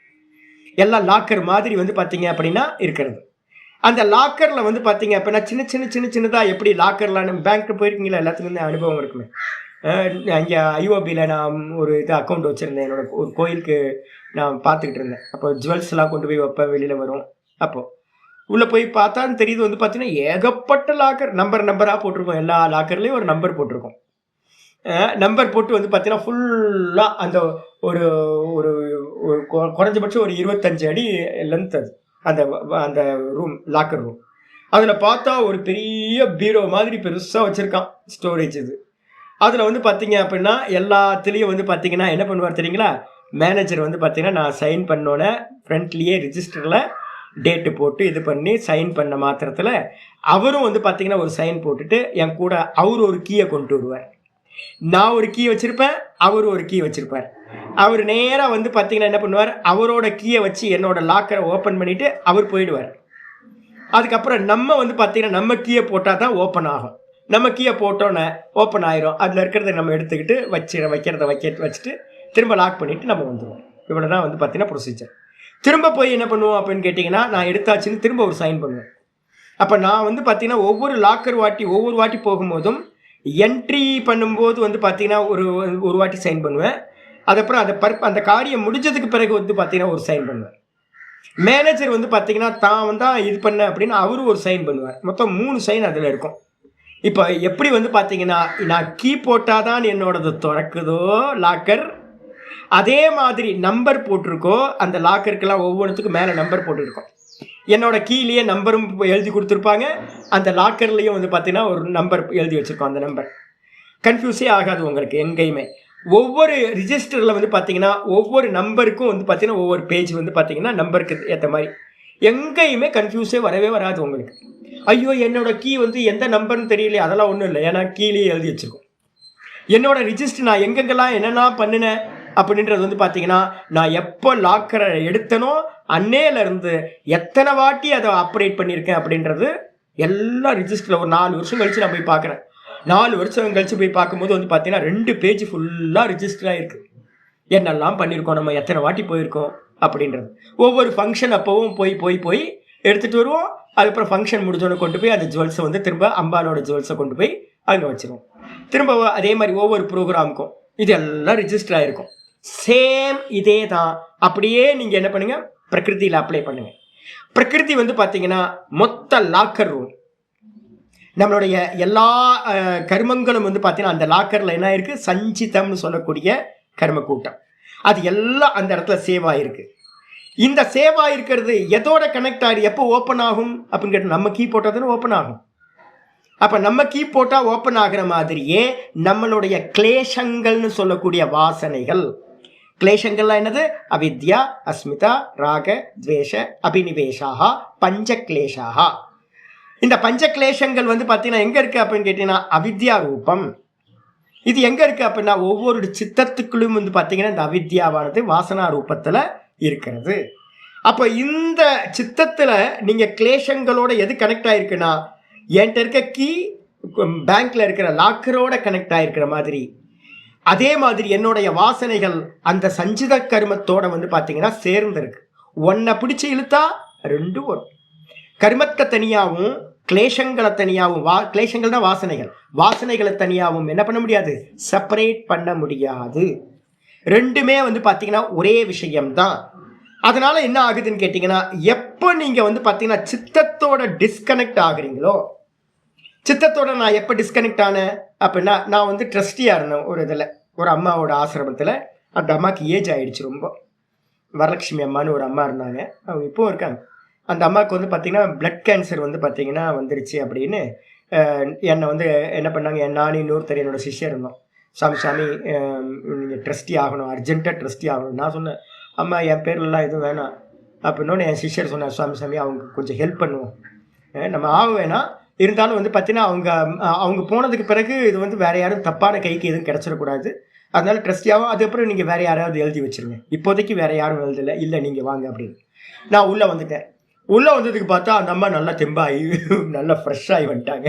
எல்லாம் லாக்கர் மாதிரி பார்த்தீங்க அப்படின்னா இருக்கிறது. அந்த லாக்கரில் பார்த்தீங்க அப்படின்னா சின்னதாக எப்படி லாக்கர்லாம் பேங்க்கு போயிருக்கீங்களா, எல்லாத்துக்கும் அனுபவம் இருக்குமே. அங்கே ஐஓபியில் நான் ஒரு அக்கௌண்ட் வச்சுருந்தேன், என்னோட ஒரு கோயிலுக்கு நான் பார்த்துக்கிட்டு இருந்தேன். அப்போ ஜுவல்ஸ்லாம் கொண்டு போய் வைப்பேன், வெளியில் வரும். அப்போது உள்ளே போய் பார்த்தா தெரியுது பார்த்தீங்கன்னா ஏகப்பட்ட லாக்கர், நம்பராக போட்டிருக்கோம். எல்லா லாக்கர்லேயும் ஒரு நம்பர் போட்டிருக்கோம். நம்பர் போட்டு பார்த்தீங்கன்னா ஃபுல்லாக அந்த ஒரு ஒரு குறைஞ்சபட்சம் ஒரு 25 அடி லென்த் அது அந்த அந்த ரூம், லாக்கர் ரூம். அதில் பார்த்தா ஒரு பெரிய பீரோ மாதிரி பெருசாக வச்சுருக்கான் ஸ்டோரேஜ். இது அதில் பார்த்தீங்க அப்படின்னா எல்லாத்துலேயும் பார்த்தீங்கன்னா என்ன பண்ணுவார் தெரியுங்களா, மேனேஜர் பார்த்தீங்கன்னா நான் சைன் பண்ணோன்னே ஃப்ரண்ட்லேயே ரிஜிஸ்டரில் டேட்டு போட்டு இது பண்ணி சைன் பண்ண மாத்திரத்தில் அவரும் பார்த்தீங்கன்னா ஒரு சைன் போட்டுட்டு என் கூட அவர் ஒரு கீயை கொண்டு வருவார். நான் ஒரு கீ வச்சிருப்பேன், அவர் ஒரு கீ வச்சிருப்பார். அவர் நேரா வந்து பார்த்தீங்கன்னா என்ன பண்ணுவார், அவரோட கீயை வச்சு என்னோட லாக்கரை ஓப்பன் பண்ணிட்டு அவர் போயிடுவார். அதுக்கப்புறம் நம்ம வந்து பார்த்தீங்கன்னா நம்ம கீயை போட்டால் தான் ஓப்பன் ஆகும். நம்ம கீயை போட்டோன்னே ஓப்பன் ஆயிரும். அதில் இருக்கிறத நம்ம எடுத்துக்கிட்டு வைக்கிறத வச்சுட்டு திரும்ப லாக் பண்ணிட்டு நம்ம வந்துடுவோம். இவ்வளோதான் வந்து பார்த்தீங்கன்னா ப்ரொசீஜர். திரும்ப போய் என்ன பண்ணுவோம் அப்படின்னு கேட்டிங்கன்னா, நான் எடுத்தாச்சுன்னு திரும்ப ஒரு சைன் பண்ணுவேன். அப்போ நான் வந்து பார்த்தீங்கன்னா ஒவ்வொரு வாட்டி போகும்போதும் என்ட்ரி பண்ணும்போது வந்து பார்த்தீங்கன்னா ஒரு வாட்டி சைன் பண்ணுவேன். அதுக்கப்புறம் அந்த காரியம் முடிஞ்சதுக்கு பிறகு வந்து பார்த்தீங்கன்னா ஒரு சைன் பண்ணுவேன். மேனேஜர் வந்து பார்த்தீங்கன்னா தான் இது பண்ண அப்படின்னு அவரும் ஒரு சைன் பண்ணுவார். மொத்தம் 3 சைன் அதில் இருக்கும். இப்போ எப்படி வந்து பார்த்தீங்கன்னா, நான் கீ போட்டால் தான் என்னோடது திறக்குதோ லாக்கர், அதே மாதிரி நம்பர் போட்டிருக்கோ அந்த லாக்கருக்கெல்லாம் ஒவ்வொன்றுத்துக்கும் மேலே நம்பர் போட்டுருக்கோம். என்னோட கீழேயே நம்பரும் எழுதி கொடுத்துருப்பாங்க. அந்த லாக்கர்லேயும் வந்து பார்த்தீங்கன்னா ஒரு நம்பர் எழுதி வச்சுருக்கோம். அந்த நம்பர் கன்ஃபியூஸே ஆகாது உங்களுக்கு எங்கேயுமே. ஒவ்வொரு ரிஜிஸ்டரில் வந்து பார்த்தீங்கன்னா ஒவ்வொரு நம்பருக்கும் வந்து பார்த்தீங்கன்னா ஒவ்வொரு பேஜ் வந்து பார்த்தீங்கன்னா நம்பருக்கு ஏற்ற மாதிரி எங்கேயுமே கன்ஃபியூஸே வரவே வராது உங்களுக்கு. ஐயோ என்னோட கீ வந்து எந்த நம்பர்னு தெரியலையே, அதெல்லாம் ஒன்றும் இல்லை. ஏன்னா கீழே எழுதி வச்சுருக்கோம். என்னோட ரிஜிஸ்டர் நான் எங்கெங்கெல்லாம் என்னென்ன பண்ணினேன் அப்படின்றது வந்து பார்த்தீங்கன்னா, நான் எப்போ லாக்கரை எடுத்தனோ அன்னையிலேருந்து எத்தனை வாட்டி அதை ஆப்ரேட் பண்ணியிருக்கேன் அப்படின்றது எல்லாம் ரிஜிஸ்டரில் ஒரு 4 வருஷம் கழித்து நான் போய் பார்க்குறேன். 4 வருஷம் கழித்து போய் பார்க்கும்போது வந்து பார்த்தீங்கன்னா 2 பேஜ் ஃபுல்லாக ரிஜிஸ்டராக இருக்குது. என்னெல்லாம் பண்ணியிருக்கோம், நம்ம எத்தனை வாட்டி போயிருக்கோம் அப்படின்றது. ஒவ்வொரு ஃபங்க்ஷன் அப்போவும் போய் எடுத்துகிட்டு வருவோம். அதுக்கப்புறம் ஃபங்க்ஷன் முடிஞ்சோன்னு கொண்டு போய் அந்த ஜுவல்ஸை வந்து திரும்ப அம்பாலோட ஜுவல்ஸை கொண்டு போய் அங்கே வச்சுருவோம். திரும்ப அதே மாதிரி ஒவ்வொரு ப்ரோக்ராமுக்கும் இது எல்லாம் ரிஜிஸ்டர் ஆகிருக்கும். சேம் இதே தான். அப்படியே நீங்கள் என்ன பண்ணுங்கள், பிரகிருதியில் அப்ளை பண்ணுங்கள். பிரகிருதி வந்து பார்த்தீங்கன்னா மொத்த லாக்கர் ரூம், நம்மளுடைய எல்லா கர்மங்களும் வந்து பார்த்தீங்கன்னா அந்த லாக்கரில் என்ன இருக்குது, சஞ்சிதம்னு சொல்லக்கூடிய கர்ம கூட்டம், அது எல்லாம் அந்த இடத்துல சேவ் ஆகிருக்கு. இந்த சேவ் ஆகிருக்கிறது எதோட கனெக்ட் ஆகி எப்போ ஓப்பன் ஆகும் அப்படின்னு கேட்டால் நம்ம கீ போட்டால் தானே ஓப்பன் ஆகும். அப்போ நம்ம கீ போட்டால் ஓப்பன் ஆகிற மாதிரியே நம்மளுடைய கிளேஷங்கள்னு சொல்லக்கூடிய வாசனைகள், கிளேஷங்கள்லாம் என்னது, அவித்யா, அஸ்மிதா, ராக, துவேஷ, அபினிவேஷாக, பஞ்ச கிளேஷாக. இந்த பஞ்ச கிளேஷங்கள் வந்து பார்த்தீங்கன்னா எங்கே இருக்குது அப்படின்னு கேட்டிங்கன்னா அவித்யா ரூபம். இது எங்கே இருக்குது அப்படின்னா ஒவ்வொரு சித்தத்துக்குள்ளும் வந்து பார்த்தீங்கன்னா இந்த அவித்யாவானது வாசனா ரூபத்தில் இருக்கிறது. அப்போ இந்த சித்தத்தில் நீங்கள் கிளேஷங்களோட எது கனெக்ட் ஆகிருக்குன்னா, என்கிட்ட இருக்க கீ பேங்க்ல இருக்கிற லாக்கரோட கனெக்ட் ஆகிருக்கிற மாதிரி, அதே மாதிரி என்னுடைய வாசனைகள் அந்த சஞ்சித கர்மத்தோட வந்து பார்த்தீங்கன்னா சேர்ந்துருக்கு. ஒன்றை பிடிச்சி இழுத்தா 2 வரும். கர்மத்தை தனியாகவும் கிளேஷங்களை தனியாகவும், கிளேஷங்கள் தான் வாசனைகளை தனியாகவும் என்ன பண்ண முடியாது, செப்பரேட் பண்ண முடியாது. 2மே வந்து பார்த்தீங்கன்னா ஒரே விஷயம்தான். அதனால என்ன ஆகுதுன்னு கேட்டிங்கன்னா, எப்போ நீங்கள் வந்து பார்த்தீங்கன்னா சித்தத்தோட டிஸ்கனெக்ட் ஆகுறீங்களோ, சித்தத்தோட நான் எப்போ டிஸ்கனெக்ட் ஆனேன் அப்படின்னா, நான் வந்து ட்ரஸ்டியாக இருந்தேன் ஒரு இதில், ஒரு அம்மாவோட ஆசிரமத்தில். அந்த அம்மாவுக்கு ஏஜ் ஆகிடுச்சு ரொம்ப. வரலட்சுமி அம்மானு ஒரு அம்மா இருந்தாங்க, அவங்க இப்போவும் இருக்காங்க. அந்த அம்மாவுக்கு வந்து பார்த்திங்கன்னா பிளட் கேன்சர் வந்து பார்த்திங்கன்னா வந்துருச்சு அப்படின்னு என்னை வந்து என்ன பண்ணாங்க, நானும் இன்னொருத்தர் என்னோடய சிஷ்யர் இருந்தோம். சாமி நீங்கள் ட்ரஸ்டி ஆகணும், அர்ஜென்ட்டாக ட்ரஸ்டி ஆகணும். நான் சொன்னேன், அம்மா என் பேர்லாம் எதுவும் வேணாம் அப்படின்னோன்னு என் சிஷ்யர் சொன்னார், சாமி அவங்க கொஞ்சம் ஹெல்ப் பண்ணுவோம், நம்ம ஆக வேணாம், இருந்தாலும் வந்து பார்த்தீங்கன்னா அவங்க போனதுக்கு பிறகு இது வந்து வேறு யாரும் தப்பான கைக்கு எதுவும் கிடச்சிடக்கூடாது, அதனால ட்ரஸ்டியாகவும் அதுக்கப்புறம் நீங்கள் வேறு யாராவது எழுதி வச்சுருங்க, இப்போதைக்கு வேறு யாரும் எழுதலை, இல்லை நீங்கள் வாங்க அப்படின்னு. நான் உள்ளே வந்துட்டேன். உள்ளே வந்ததுக்கு பார்த்தா அந்த அம்மா நல்லா தெம்பாகி நல்லா ஃப்ரெஷ்ஷாகி வந்துட்டாங்க.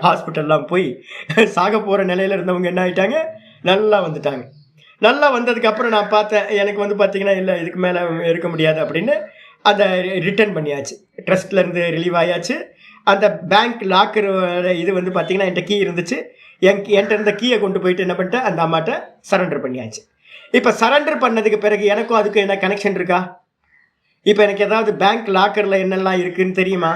ஹாஸ்பிட்டல்லாம் போய் சாக போகிற நிலையில் இருந்தவங்க என்ன ஆகிட்டாங்க, நல்லா வந்துட்டாங்க. நல்லா வந்ததுக்கப்புறம் நான் பார்த்தேன், எனக்கு வந்து பார்த்திங்கன்னா இல்லை இதுக்கு மேலே இருக்க முடியாது அப்படின்னு அதை ரிட்டர்ன் பண்ணியாச்சு. ட்ரஸ்ட்லேருந்து ரிலீவ் ஆயாச்சு. அந்த பேங்க் லாக்கர் இது வந்து பார்த்திங்கன்னா என்கிட்ட கீ இருந்துச்சு. என்கிட்ட இருந்த கீயை கொண்டு போயிட்டு என்ன பண்ணிட்டேன், அந்த அம்மாட்ட சரண்டர் பண்ணியாச்சு. இப்போ சரண்டர் பண்ணதுக்கு பிறகு எனக்கும் அதுக்கும் என்ன கனெக்ஷன் இருக்கா? இப்போ எனக்கு ஏதாவது பேங்க் லாக்கரில் என்னெல்லாம் இருக்குதுன்னு தெரியுமா?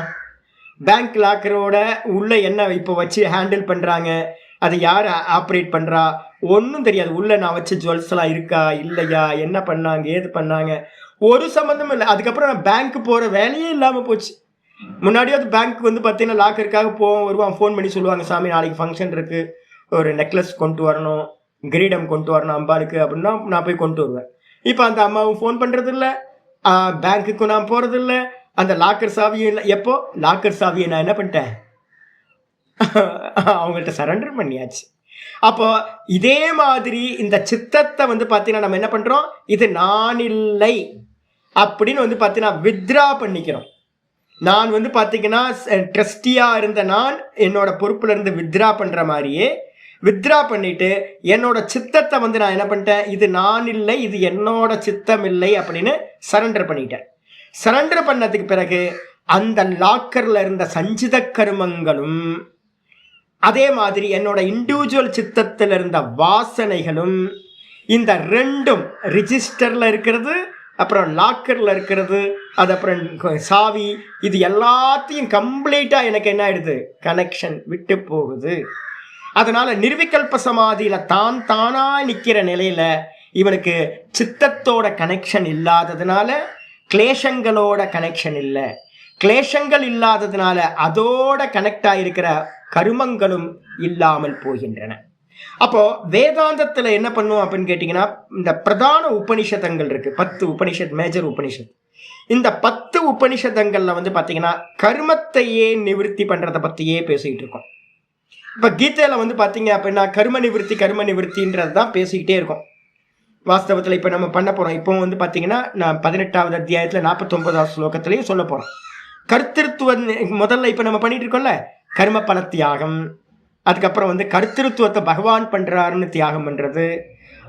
பேங்க் லாக்கரோட உள்ளே என்ன இப்போ வச்சு ஹேண்டில் பண்ணுறாங்க, அதை யார் ஆப்ரேட் பண்ணுறா, ஒன்றும் தெரியாது. உள்ளே நான் வச்ச ஜுவல்ஸ்லாம் இருக்கா இல்லையா, என்ன பண்ணாங்க ஏது பண்ணாங்க, ஒரு சம்மந்தமும் இல்லை. அதுக்கப்புறம் நான் பேங்க்கு போகிற வேலையே இல்லாமல் போச்சு. முன்னாடியாவது பேங்க் வந்து பார்த்தீங்கன்னா லாக்கருக்காக வருவான், ஃபோன் பண்ணி சொல்லுவாங்க, சாமி நாளைக்கு ஃபங்க்ஷன் இருக்குது, ஒரு நெக்லஸ் கொண்டு வரணும், கிரீடம் கொண்டு வரணும் அம்பாளுக்கு அப்படின்னா நான் போய் கொண்டு வருவேன். இப்போ அந்த அம்மாவும் ஃபோன் பண்ணுறது இல்லை, பேங்க்குக்கு நான் போகிறது இல்லை, அந்த லாக்கர் சாவியும் இல்லை. எப்போ லாக்கர் சாவியை நான் என்ன பண்ணிட்டேன், அவங்கள்ட்ட சரண்டர் பண்ணியாச்சு. அப்போ இதே மாதிரி இந்த சித்தத்தை வந்து பார்த்தீங்கன்னா நம்ம என்ன பண்றோம், இது நான் இல்லை அப்படின்னு வந்து பார்த்தீங்கன்னா வித்ரா பண்ணிக்கிறோம். நான் வந்து பார்த்தீங்கன்னா ட்ரஸ்டியா இருந்த நான் என்னோட பொறுப்புல இருந்து வித்ரா பண்ற மாதிரியே வித்ரா பண்ணிட்டு என்னோட சித்தத்தை வந்து நான் என்ன பண்ணிட்டேன், இது நான் இல்லை, இது என்னோட சித்தம் இல்லை அப்படின்னு சரண்டர் பண்ணிட்டேன். சரண்டர் பண்ணதுக்கு பிறகு அந்த லாக்கர்ல இருந்த சஞ்சித கர்மங்களும் அதே மாதிரி என்னோட இண்டிவிஜுவல் சித்தத்தில் இருந்த வாசனைகளும் இந்த ரெண்டும் ரிஜிஸ்டர்ல இருக்கிறது அப்புறம் லாக்கர்ல இருக்கிறது அது அப்புறம் சாவி இது எல்லாத்தையும் கம்ப்ளீட்டா எனக்கு என்ன ஆயிடுது, கனெக்ஷன் விட்டு போகுது. அதனால நிர்விகல்ப சமாதியில தான் தானா நிக்கிற நிலையில இவனுக்கு சித்தத்தோட கனெக்ஷன் இல்லாததுனால கிளேஷங்களோட கனெக்ஷன் இல்லை. கிளேஷங்கள் இல்லாததுனால அதோட கனெக்ட் ஆகிருக்கிற கருமங்களும் இல்லாமல் போகின்றன. அப்போ வேதாந்தத்துல என்ன பண்ணும் அப்படின்னு கேட்டீங்கன்னா, இந்த பிரதான உபனிஷதங்கள் இருக்கு, 10 உபனிஷத், மேஜர் உபனிஷத். இந்த 10 உபனிஷதங்கள்ல வந்து பாத்தீங்கன்னா கர்மத்தையே நிவர்த்தி பண்றதை பத்தியே பேசிக்கிட்டு இருக்கோம். இப்ப கீதையில வந்து பாத்தீங்க அப்படின்னா கர்ம நிவர்த்தின்றது தான் பேசிக்கிட்டே இருக்கும். வாஸ்தவத்துல இப்ப நம்ம பண்ண போறோம். இப்போ வந்து பாத்தீங்கன்னா நான் 18வது அத்தியாயத்துல 49வது ஸ்லோகத்திலையும் சொல்ல போறோம். கர்த்திருவ முதல்ல இப்ப நம்ம பண்ணிட்டு இருக்கோம்ல, கர்ம பல தியாகம். அதுக்கப்புறம் வந்து கர்த்திருவத்தை பகவான் பண்றாருன்னு தியாகம் பண்றது.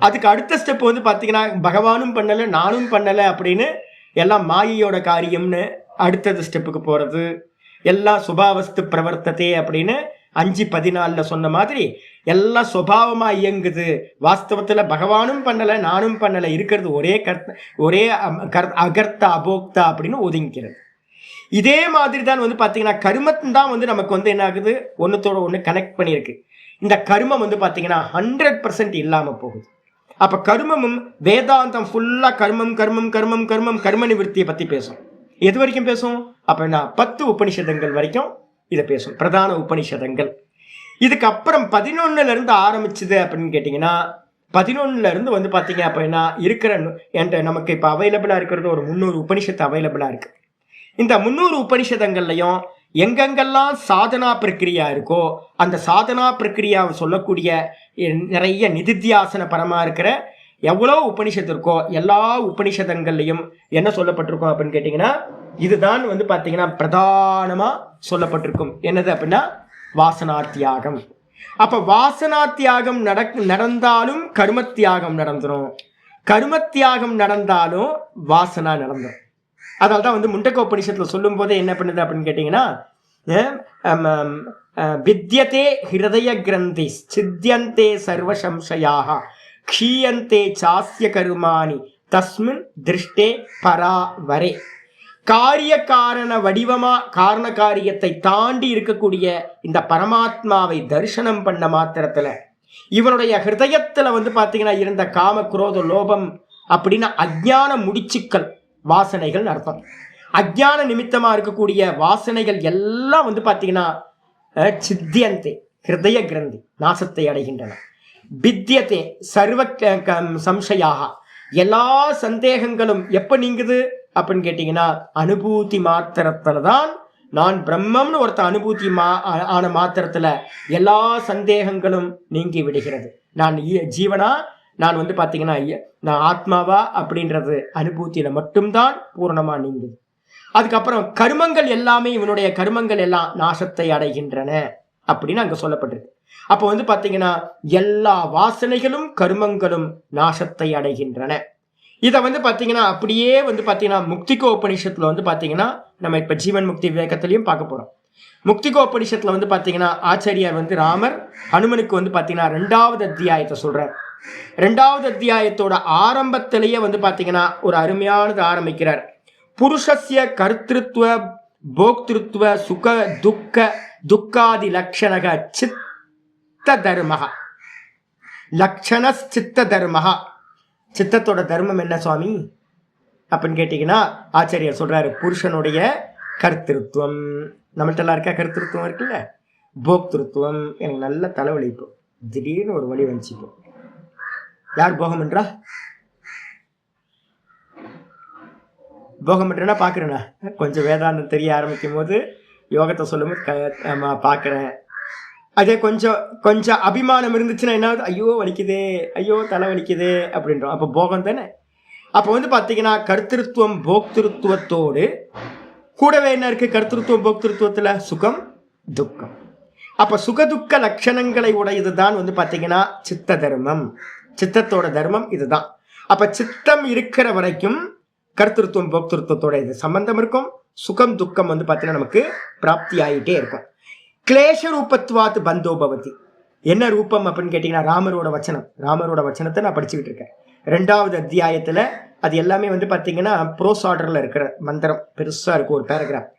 அதுக்கு அடுத்த ஸ்டெப் வந்து பாத்தீங்கன்னா பகவானும் பண்ணல நானும் பண்ணல அப்படின்னு எல்லாம் மாயையோட காரியம்னு அடுத்தது ஸ்டெப்புக்கு போறது. எல்லாம் சுபாவஸ்து பிரவர்த்ததே அப்படின்னு 5:14 சொன்ன மாதிரி எல்லாம் சுபாவமா இயங்குது. வாஸ்தவத்துல பகவானும் பண்ணல நானும் பண்ணல, இருக்கிறது ஒரே அகர்த்தா அபோக்தா அப்படின்னு ஒதுங்கிக்கிறது. இதே மாதிரி தான் வந்து பாத்தீங்கன்னா கர்மம் தான் வந்து நமக்கு வந்து என்ன ஆகுது, ஒன்னுத்தோட ஒண்ணு கனெக்ட் பண்ணியிருக்கு. இந்த கர்மம் வந்து பாத்தீங்கன்னா 100% இல்லாம போகுது. அப்ப கர்மமும் வேதாந்தம் ஃபுல்லா கர்மம் கர்மம் கர்மம் கர்மம் கர்ம நிவர்த்தியை பத்தி பேசும். எது வரைக்கும் பேசும் அப்படின்னா 10 உபனிஷதங்கள் வரைக்கும் இதை பேசும், பிரதான உபனிஷதங்கள். இதுக்கப்புறம் 11ல இருந்து ஆரம்பிச்சுது அப்படின்னு கேட்டீங்கன்னா 11ல இருந்து வந்து பாத்தீங்க அப்படின்னா இருக்கிற நமக்கு இப்ப அவைலபிளா இருக்கிறது ஒரு 300 உபனிஷத்து அவைலபிளா இருக்கு. இந்த 300 உபனிஷதங்கள்லையும் எங்கெங்கெல்லாம் சாதனா பிரக்கிரியா இருக்கோ அந்த சாதனா பிரக்கிரியாவை சொல்லக்கூடிய நிறைய நிதித்தியாசன பரமா இருக்கிற எவ்வளோ உபனிஷத்து இருக்கோ எல்லா உபனிஷதங்கள்லையும் என்ன சொல்லப்பட்டிருக்கோம் அப்படின்னு கேட்டீங்கன்னா இதுதான் வந்து பாத்தீங்கன்னா பிரதானமா சொல்லப்பட்டிருக்கும். என்னது அப்படின்னா வாசனா தியாகம். அப்ப வாசனா தியாகம் நடந்தாலும் கர்ம தியாகம் நடந்துரும், கர்ம தியாகம் நடந்தாலும் வாசனா நடந்துரும். அதனால தான் வந்து முண்டக்க உபனிஷத்துல சொல்லும் போதே என்ன பண்ணுது அப்படின்னு கேட்டீங்கன்னா வித்யதே ஹிருதய கிரந்தி சித்தியந்தே சர்வ சம்சயாக க்ஷீயந்தே சாஸ்ய கருமானி தஸ்மின் திருஷ்டே பராவரே. காரிய காரண வடிவமா காரண காரியத்தை தாண்டி இருக்கக்கூடிய இந்த பரமாத்மாவை தரிசனம் பண்ண மாத்திரத்துல இவனுடைய ஹிருதயத்துல வந்து பாத்தீங்கன்னா இருந்த காம குரோத லோபம் அப்படின்னு அஜ்ஞான முடிச்சுக்கள் வாசனைகள் அர்த்தம். அஜ்ஞான நிமித்தமா இருக்கக்கூடிய வாசனைகள் எல்லாம் வந்து பாத்தீங்கன்னா சித்தியந்தே ஹிருதய கிரந்தி நாசத்தை அடைகின்றன. வித்யதே சர்வ சம்சயாக எல்லா சந்தேகங்களும் எப்ப நீங்குது அப்படின்னு கேட்டீங்கன்னா அனுபூதி மாத்திரத்துலதான். நான் பிரம்மம்னு ஒருத்த அனுபூதி ஆன மாத்திரத்துல எல்லா சந்தேகங்களும் நீங்கி விடுகிறது. நான் ஜீவனா, நான் வந்து பாத்தீங்கன்னா நான் ஆத்மாவா அப்படின்றது அனுபூத்தியில மட்டும்தான் பூர்ணமா நீங்குது. அதுக்கப்புறம் கர்மங்கள் எல்லாமே இவனுடைய கர்மங்கள் எல்லாம் நாசத்தை அடைகின்றன அப்படின்னு அங்க சொல்லப்பட்டிருக்கு. அப்போ வந்து பாத்தீங்கன்னா எல்லா வாசனைகளும் கர்மங்களும் நாசத்தை அடைகின்றன. இதை வந்து பாத்தீங்கன்னா அப்படியே வந்து பாத்தீங்கன்னா முக்திகோ உபனிஷத்துல வந்து பாத்தீங்கன்னா நம்ம இப்ப ஜீவன் முக்தி விவேகத்திலையும் பார்க்க போறோம். முக்திகோ உபனிஷத்துல வந்து பாத்தீங்கன்னா ஆச்சாரியார் வந்து ராமர் ஹனுமனுக்கு வந்து பாத்தீங்கன்னா 2வது அத்தியாயத்தை சொல்றார். 2வது அத்தியாயத்தோட ஆரம்பத்திலேயே வந்து பாத்தீங்கன்னா ஒரு அருமையானது ஆரம்பிக்கிறார். புருஷஸ்ய கர்த்திருத்வ போக்திருத்வ சுக துக்காதி லட்சணக சித்த தர்மக லட்சண சித்த தர்மக. சித்தத்தோட தர்மம் என்ன சுவாமி அப்படின்னு கேட்டீங்கன்னா ஆச்சாரியர் சொல்றாரு புருஷனுடைய கர்த்திருவம். நம்மள்ட்ட இருக்கா கர்த்திருவம் இருக்குல்ல, போக்திருத்துவம். எனக்கு நல்ல தலைவலி, இப்போ திடீர்னு ஒரு வழி வந்துச்சு. யார் போகம் என்றா போகம் என்றா பாக்குறேண்ணா. கொஞ்சம் வேதாந்தம் தெரிய ஆரம்பிக்கும் போது யோகத்தை சொல்லும் போது பார்க்குறேன். அதே கொஞ்சம் கொஞ்சம் அபிமானம் இருந்துச்சுன்னா என்ன, ஐயோ வலிக்குதே, ஐயோ தலை வலிக்குதே அப்படின்றோம். அப்போ போகம் தானே. அப்போ வந்து பார்த்தீங்கன்னா கர்த்திருவம் போக்திருத்துவத்தோடு கூடவே என்ன இருக்கு? கர்த்திருவம் போக்திருத்துவத்தில் சுகம் துக்கம். அப்போ சுகதுக்க லட்சணங்களை உடையது தான் வந்து பார்த்தீங்கன்னா சித்த தர்மம். சித்தத்தோட தர்மம் இதுதான். அப்போ சித்தம் இருக்கிற வரைக்கும் கர்த்திருவம் போக்திருத்துவத்தோட இது சம்பந்தம் இருக்கும். சுகம் துக்கம் வந்து பார்த்தீங்கன்னா நமக்கு பிராப்தி ஆகிட்டே இருக்கும். கிளேஷ ரூபத்வாத் பந்தோ பவதி. என்ன ரூபம் அப்படின்னு கேட்டீங்கன்னா ராமரோட வச்சனம். ராமரோட வச்சனத்தை நான் படிச்சுக்கிட்டு இருக்கேன் 2வது அத்தியாயத்தில். அது எல்லாமே வந்து பார்த்தீங்கன்னா ப்ரோஸ் ஆர்டரில் இருக்கிற மந்திரம், பெருசாக இருக்கும் ஒரு பேராகிராஃப்.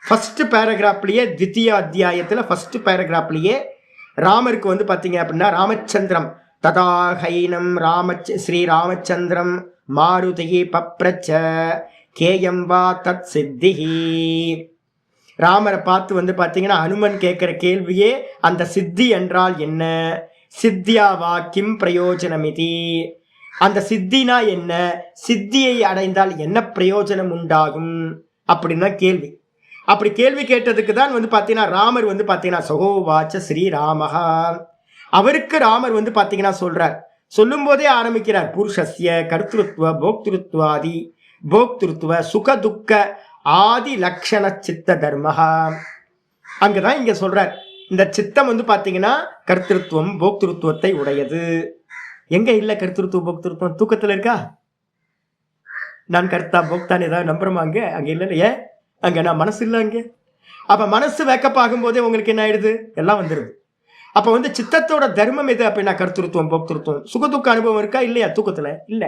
ஃபர்ஸ்ட் பேராகிராஃப்லேயே த்விதீய அத்தியாயத்தில் ஃபர்ஸ்ட் பேராகிராஃப்லேயே ராமருக்கு வந்து பார்த்தீங்க அப்படின்னா ராமச்சந்திரம் ததா ஹைனம் ஸ்ரீ ராமச்சந்திரம் மாருதி பப்ரச்ச கேயம் வா தத் சித்திஹி. ராமரை பார்த்து வந்து பார்த்தீங்கன்னா அனுமன் கேட்குற கேள்வியே அந்த சித்தி என்றால் என்ன, சித்தியாவா கிம் பிரயோஜனமிதி, அந்த சித்தினா என்ன, சித்தியை அடைந்தால் என்ன பிரயோஜனம் உண்டாகும் அப்படின்னா கேள்வி. அப்படி கேள்வி கேட்டதுக்கு தான் வந்து பார்த்தீங்கன்னா ராமர் வந்து பார்த்தீங்கன்னா சகோவாச்ச ஸ்ரீராமஹா. அவருக்கு ராமர் வந்து பார்த்தீங்கன்னா சொல்றார். சொல்லும் போதே ஆரம்பிக்கிறார் புருஷஸ்ய கர்த்திருத்துவ போக்திருத்வாதி போக்திருத்துவ சுக துக்க ஆதி லக்ஷண சித்த தர்மஹா. அங்கதான் இங்க சொல்றார். இந்த சித்தம் வந்து பாத்தீங்கன்னா கர்த்திருவம் போக்திருத்துவத்தை உடையது. எங்க இல்ல கர்த்திருவம் போக்திருத்துவம்? தூக்கத்துல இருக்கா? நான் கர்த்தா போக்தான் ஏதாவது நம்புறமா? அங்க இல்ல இல்லையே. அங்க நான் மனசு இல்லை அங்க. அப்ப மனசு வேக்கப்பாகும் போதே உங்களுக்கு என்ன ஆயிடுது? எல்லாம் வந்துருது. அப்ப வந்து சித்தத்தோட தர்மம் எது அப்படின்னா கர்த்திருவம் போக்திருத்துவம். சுகதுக்க அனுபவம் இருக்கா இல்லையா தூக்கத்துல? இல்ல.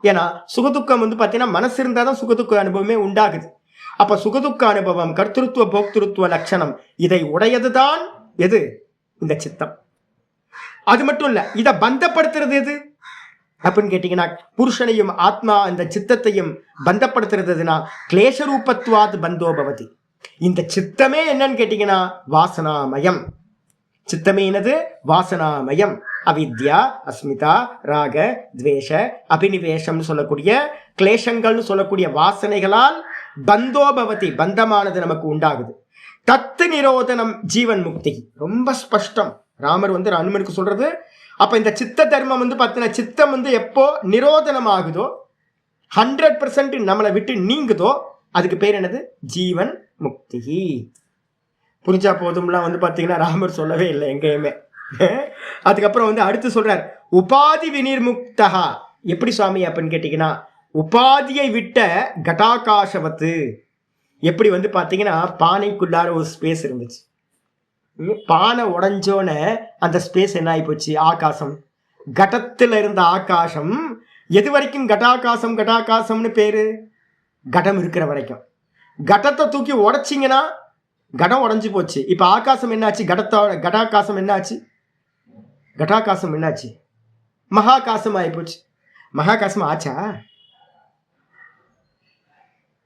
ஏன்னா சுகதுக்கம் வந்து பாத்தீங்கன்னா மனசு இருந்தாதான் சுகதுக்க அனுபவமே உண்டாகுது. அப்ப சுகதுக்க அனுபவம் கர்த்திருவ போக்திருத்துவ லட்சணம் இதை உடையதுதான் எது? இந்த சித்தம். அது மட்டும் இல்ல, இதை பந்தப்படுத்துறது எது அப்படின்னு கேட்டீங்கன்னா புருஷனையும் ஆத்மா இந்த சித்தத்தையும் பந்தப்படுத்துறதுனா கிளேஷ ரூபத்வாத் பந்தோ பவதி. இந்த சித்தமே என்னன்னு கேட்டீங்கன்னா வாசனாமயம். சித்தமே என்னது? வாசனாமயம். அவித்யா அஸ்மிதா ராக துவேஷ அபினிவேஷம்னு சொல்லக்கூடிய கிளேஷங்கள்னு சொல்லக்கூடிய வாசனைகளால் பந்தோபவதி பந்தமானது நமக்கு உண்டாகுது. தத்து நிரோதனம் ஜீவன் முக்தி. ரொம்ப ஸ்பஷ்டம் ராமர் வந்து அனுமனுக்கு சொல்றது. அப்ப இந்த சித்த தர்மம் வந்து பார்த்தீங்கன்னா சித்தம் வந்து எப்போ நிரோதனம் ஆகுதோ 100% நம்மளை விட்டு நீங்குதோ அதுக்கு பேர் என்னது? ஜீவன் முக்தி. புரிஞ்சா போதும்லாம் வந்து பார்த்தீங்கன்னா ராமர் சொல்லவே இல்லை எங்கேயுமே. அதுக்கப்புறம் வந்து அடுத்து சொல்றார் உபாதி வினிர்முக்தா. எப்படி சுவாமி அப்படின்னு கேட்டீங்கன்னா உபாதியை விட்ட கட்டாகாசவத்து. எப்படி வந்து பார்த்தீங்கன்னா பானைக்குள்ளார ஒரு ஸ்பேஸ் இருந்துச்சு. பானை உடஞ்சோன்னு அந்த ஸ்பேஸ் என்ன ஆகி போச்சு? ஆகாசம். கடத்தில் இருந்த ஆகாசம் எது வரைக்கும் கட்டாகாசம் கட்டாகாசம்னு பேரு? கடம் இருக்கிற வரைக்கும். கடத்தை தூக்கி உடைச்சிங்கன்னா கடம் உடஞ்சி போச்சு. இப்போ ஆகாசம் என்னாச்சு? கடாகாசம் என்னாச்சு? கட்டாகாசம் என்னாச்சு? மகாகாசம் ஆகி போச்சு. மகாகாசம் ஆச்சா?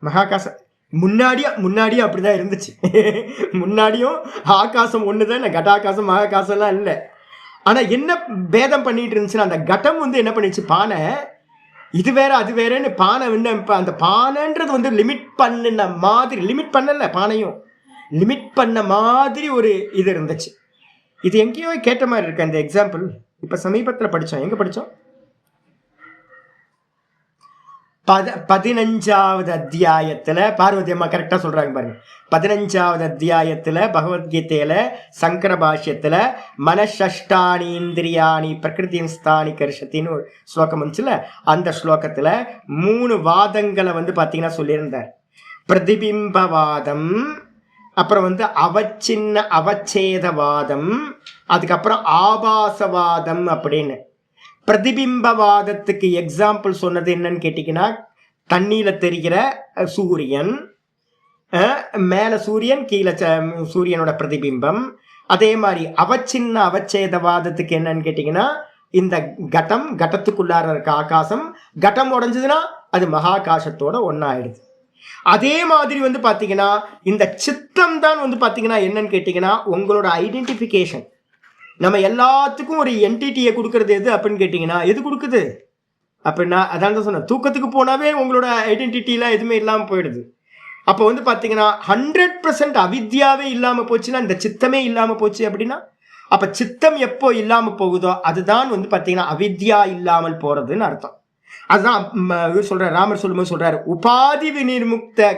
மகாகாசம் முன்னாடியும் அப்படிதான் இருந்துச்சு. முன்னாடியும் ஆகாசம் ஒண்ணுதான், கட்டாகாசம் மகாகாசம்லாம் இல்லை. ஆனா என்ன பேதம் பண்ணிட்டு இருந்துச்சுன்னா அந்த கட்டம் வந்து என்ன பண்ணிச்சு? பானை இது வேற அது வேறன்னு பானை அந்த பானைன்றது வந்து லிமிட் பண்ண மாதிரி, லிமிட் பண்ணல பானையும் லிமிட் பண்ண மாதிரி ஒரு இது இருந்துச்சு. இது எங்கேயோ கேட்ட மாதிரி இருக்கு அந்த எக்ஸாம்பிள். இப்ப சமீபத்தில் படித்தோம். எங்க படித்தோம்? 15வது அத்தியாயத்தில் பார்வதி அம்மா கரெக்டாக சொல்றாங்க பாருங்க. 15வது அத்தியாயத்தில் பகவத்கீதையில சங்கர பாஷ்யத்தில் மனஷஷ்டானி இந்திரியாணி பிரகிருதின் ஸ்தானி கர்ஷத்தின்னு ஒரு ஸ்லோகம் வந்துச்சுல, அந்த ஸ்லோகத்தில் 3 வாதங்களை வந்து பார்த்தீங்கன்னா சொல்லியிருந்தார். பிரதிபிம்பவாதம், அப்புறம் வந்து அவச்சின்ன அவச்சேதவாதம், அதுக்கப்புறம் ஆபாசவாதம் அப்படின்னு. பிரதிபிம்பவாதத்துக்கு எக்ஸாம்பிள் சொன்னது என்னன்னு கேட்டீங்கன்னா தண்ணியில தெரிகிற சூரியன், மேல சூரியன் கீழே சூரியனோட பிரதிபிம்பம். அதே மாதிரி அவச்சின்ன அவச்சேதவாதத்துக்கு என்னன்னு கேட்டீங்கன்னா இந்த கட்டத்துக்குள்ளார இருக்க ஆகாசம், கட்டம் உடைஞ்சதுன்னா அது மகாகாசத்தோட ஒன்னாயிடுது. அதே மாதிரி வந்து பாத்தீங்கன்னா இந்த சித்தம் தான் வந்து பாத்தீங்கன்னா என்னன்னு கேட்டீங்கன்னா உங்களோட ஐடென்டிபிகேஷன். நம்ம எல்லாத்துக்கும் ஒரு என்டிட்டியை கொடுக்கறது எது அப்படின்னு கேட்டீங்கன்னா எது கொடுக்குது அப்படின்னா அதான் தான் சொன்னேன், தூக்கத்துக்கு போனாவே உங்களோட ஐடென்டிட்டிலாம் எதுவுமே இல்லாமல் போயிடுது. அப்போ வந்து பார்த்தீங்கன்னா 100% அவித்யாவே இல்லாமல் போச்சுன்னா இந்த சித்தமே இல்லாமல் போச்சு அப்படின்னா அப்ப சித்தம் எப்போ இல்லாம போகுதோ அதுதான் வந்து பாத்தீங்கன்னா அவித்யா இல்லாமல் போறதுன்னு அர்த்தம். அதுதான் இவர் சொல்றாரு, ராமர் சொல்லும்போது சொல்றாரு, உபாதி விநிர்முக்த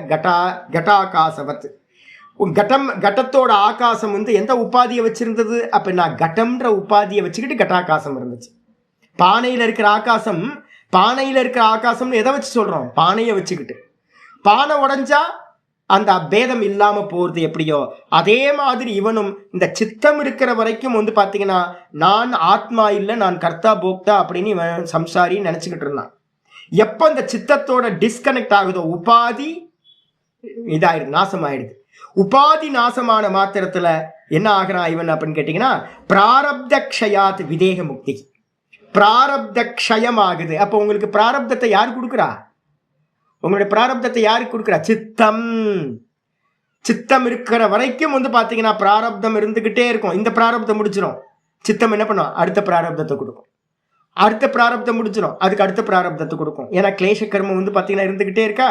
கட்டாகாசவத். கட்டத்தோட ஆகாசம் வந்து எந்த உபாதியை வச்சிருந்தது அப்படின்னா கடம்ன்ற உபாதியை வச்சுக்கிட்டு கட்டாகாசம் இருந்துச்சு. பானையில இருக்கிற ஆகாசம்னு எதை வச்சு சொல்றோம்? பானையை வச்சுக்கிட்டு. பானை உடைஞ்சா அந்த பேதம் இல்லாம போறது எப்படியோ அதே மாதிரி இவனும் இந்த சித்தம் இருக்கிற வரைக்கும் வந்து பாத்தீங்கன்னா நான் ஆத்மா இல்லை, நான் கர்த்தா போக்தா அப்படின்னு இவன் சம்சாரின்னு நினைச்சுக்கிட்டு இருந்தான். எப்ப இந்த சித்தத்தோட டிஸ்கனெக்ட் ஆகுதோ உபாதி இதாயிடுது, நாசமாயிடுது. உபாதி நாசமான மாத்திரத்துல என்ன ஆகிறான் இவன் அப்படின்னு கேட்டீங்கன்னா பிராரப்த க்ஷயாத் விதேக முக்தி. பிராரப்த க்ஷயம் ஆகுது. அப்போ உங்களுக்கு பிராரப்தத்தை யாரு கொடுக்குறா? உங்களுடைய பிராரப்தத்தை யாருக்கு கொடுக்குறா? சித்தம். சித்தம் இருக்கிற வரைக்கும் வந்து பாத்தீங்கன்னா பிராரப்தம் இருந்துகிட்டே இருக்கும். இந்த பிராரப்தம் முடிச்சிடும், சித்தம் என்ன பண்ணும்? அடுத்த பிராரப்தத்தை கொடுக்கும். அடுத்த பிராரப்தம் முடிச்சிடும், அதுக்கு அடுத்த பிராரப்தத்தை கொடுக்கும். ஏன்னா கிளேஷ கர்மம் வந்து பாத்தீங்கன்னா இருந்துகிட்டே இருக்கா.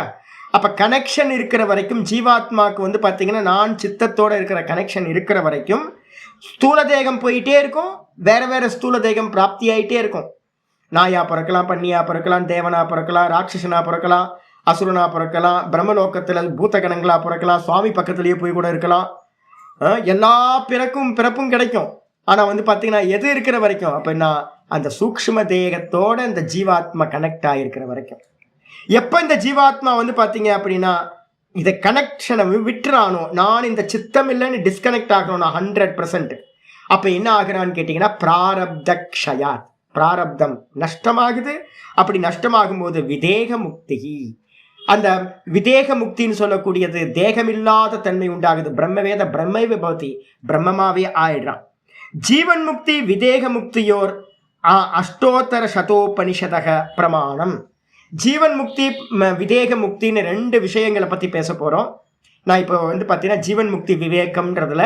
அப்ப கனெக்ஷன் இருக்கிற வரைக்கும் ஜீவாத்மாக்கு வந்து பாத்தீங்கன்னா நான் சித்தத்தோட இருக்கிற கனெக்ஷன் இருக்கிற வரைக்கும் ஸ்தூல தேகம் போயிட்டே இருக்கும், வேற வேற ஸ்தூல தேகம் பிராப்தி ஆயிட்டே இருக்கும். நாயா பிறக்கலாம், பன்னியா பிறக்கலாம், தேவனா பிறக்கலாம், ராட்சசனா பிறக்கலாம், அசுரனா பிறக்கலாம், பிரம்மலோகத்துல பூத்தகணங்களா பிறக்கலாம், சுவாமி பக்கத்திலேயே போய் கூட இருக்கலாம். எல்லா பிறப்பும் கிடைக்கும். ஆனா வந்து பாத்தீங்கன்னா எது இருக்கிற வரைக்கும் அப்படின்னா அந்த சூக்ஷ்ம தேகத்தோட இந்த ஜீவாத்மா கனெக்ட் ஆகிருக்கிற வரைக்கும். எப்ப இந்த ஜீவாத்மா வந்து பாத்தீங்க அப்படின்னா இதை கனெக்ஷனை விட்டுறானோ, நான் இந்த சித்தம் இல்லைன்னு டிஸ்கனெக்ட் ஆகணும் 100%. அப்ப என்ன ஆகுறான்னு கேட்டீங்கன்னா பிராரப்த க்ஷயா, பிராரப்தம் நஷ்டமாகுது. அப்படி நஷ்டமாகும் போது விதேக முக்தி, அந்த விதேக முக்தின்னு சொல்லக்கூடியது தேகமில்லாத தன்மை உண்டாகுது. பிரம்மவேத பிரம்மை விபவதி, பிரம்மமாவே ஆயிடுறான். ஜீவன் முக்தி விதேக முக்தியோர் அஷ்டோத்தர சதோபனிஷதக பிரமாணம். ஜீவன் முக்தி விதேக முக்தின்னு 2 விஷயங்களை பத்தி பேச போறோம். நான் இப்போ வந்து பாத்தீங்கன்னா ஜீவன் முக்தி விவேகம்ன்றதுல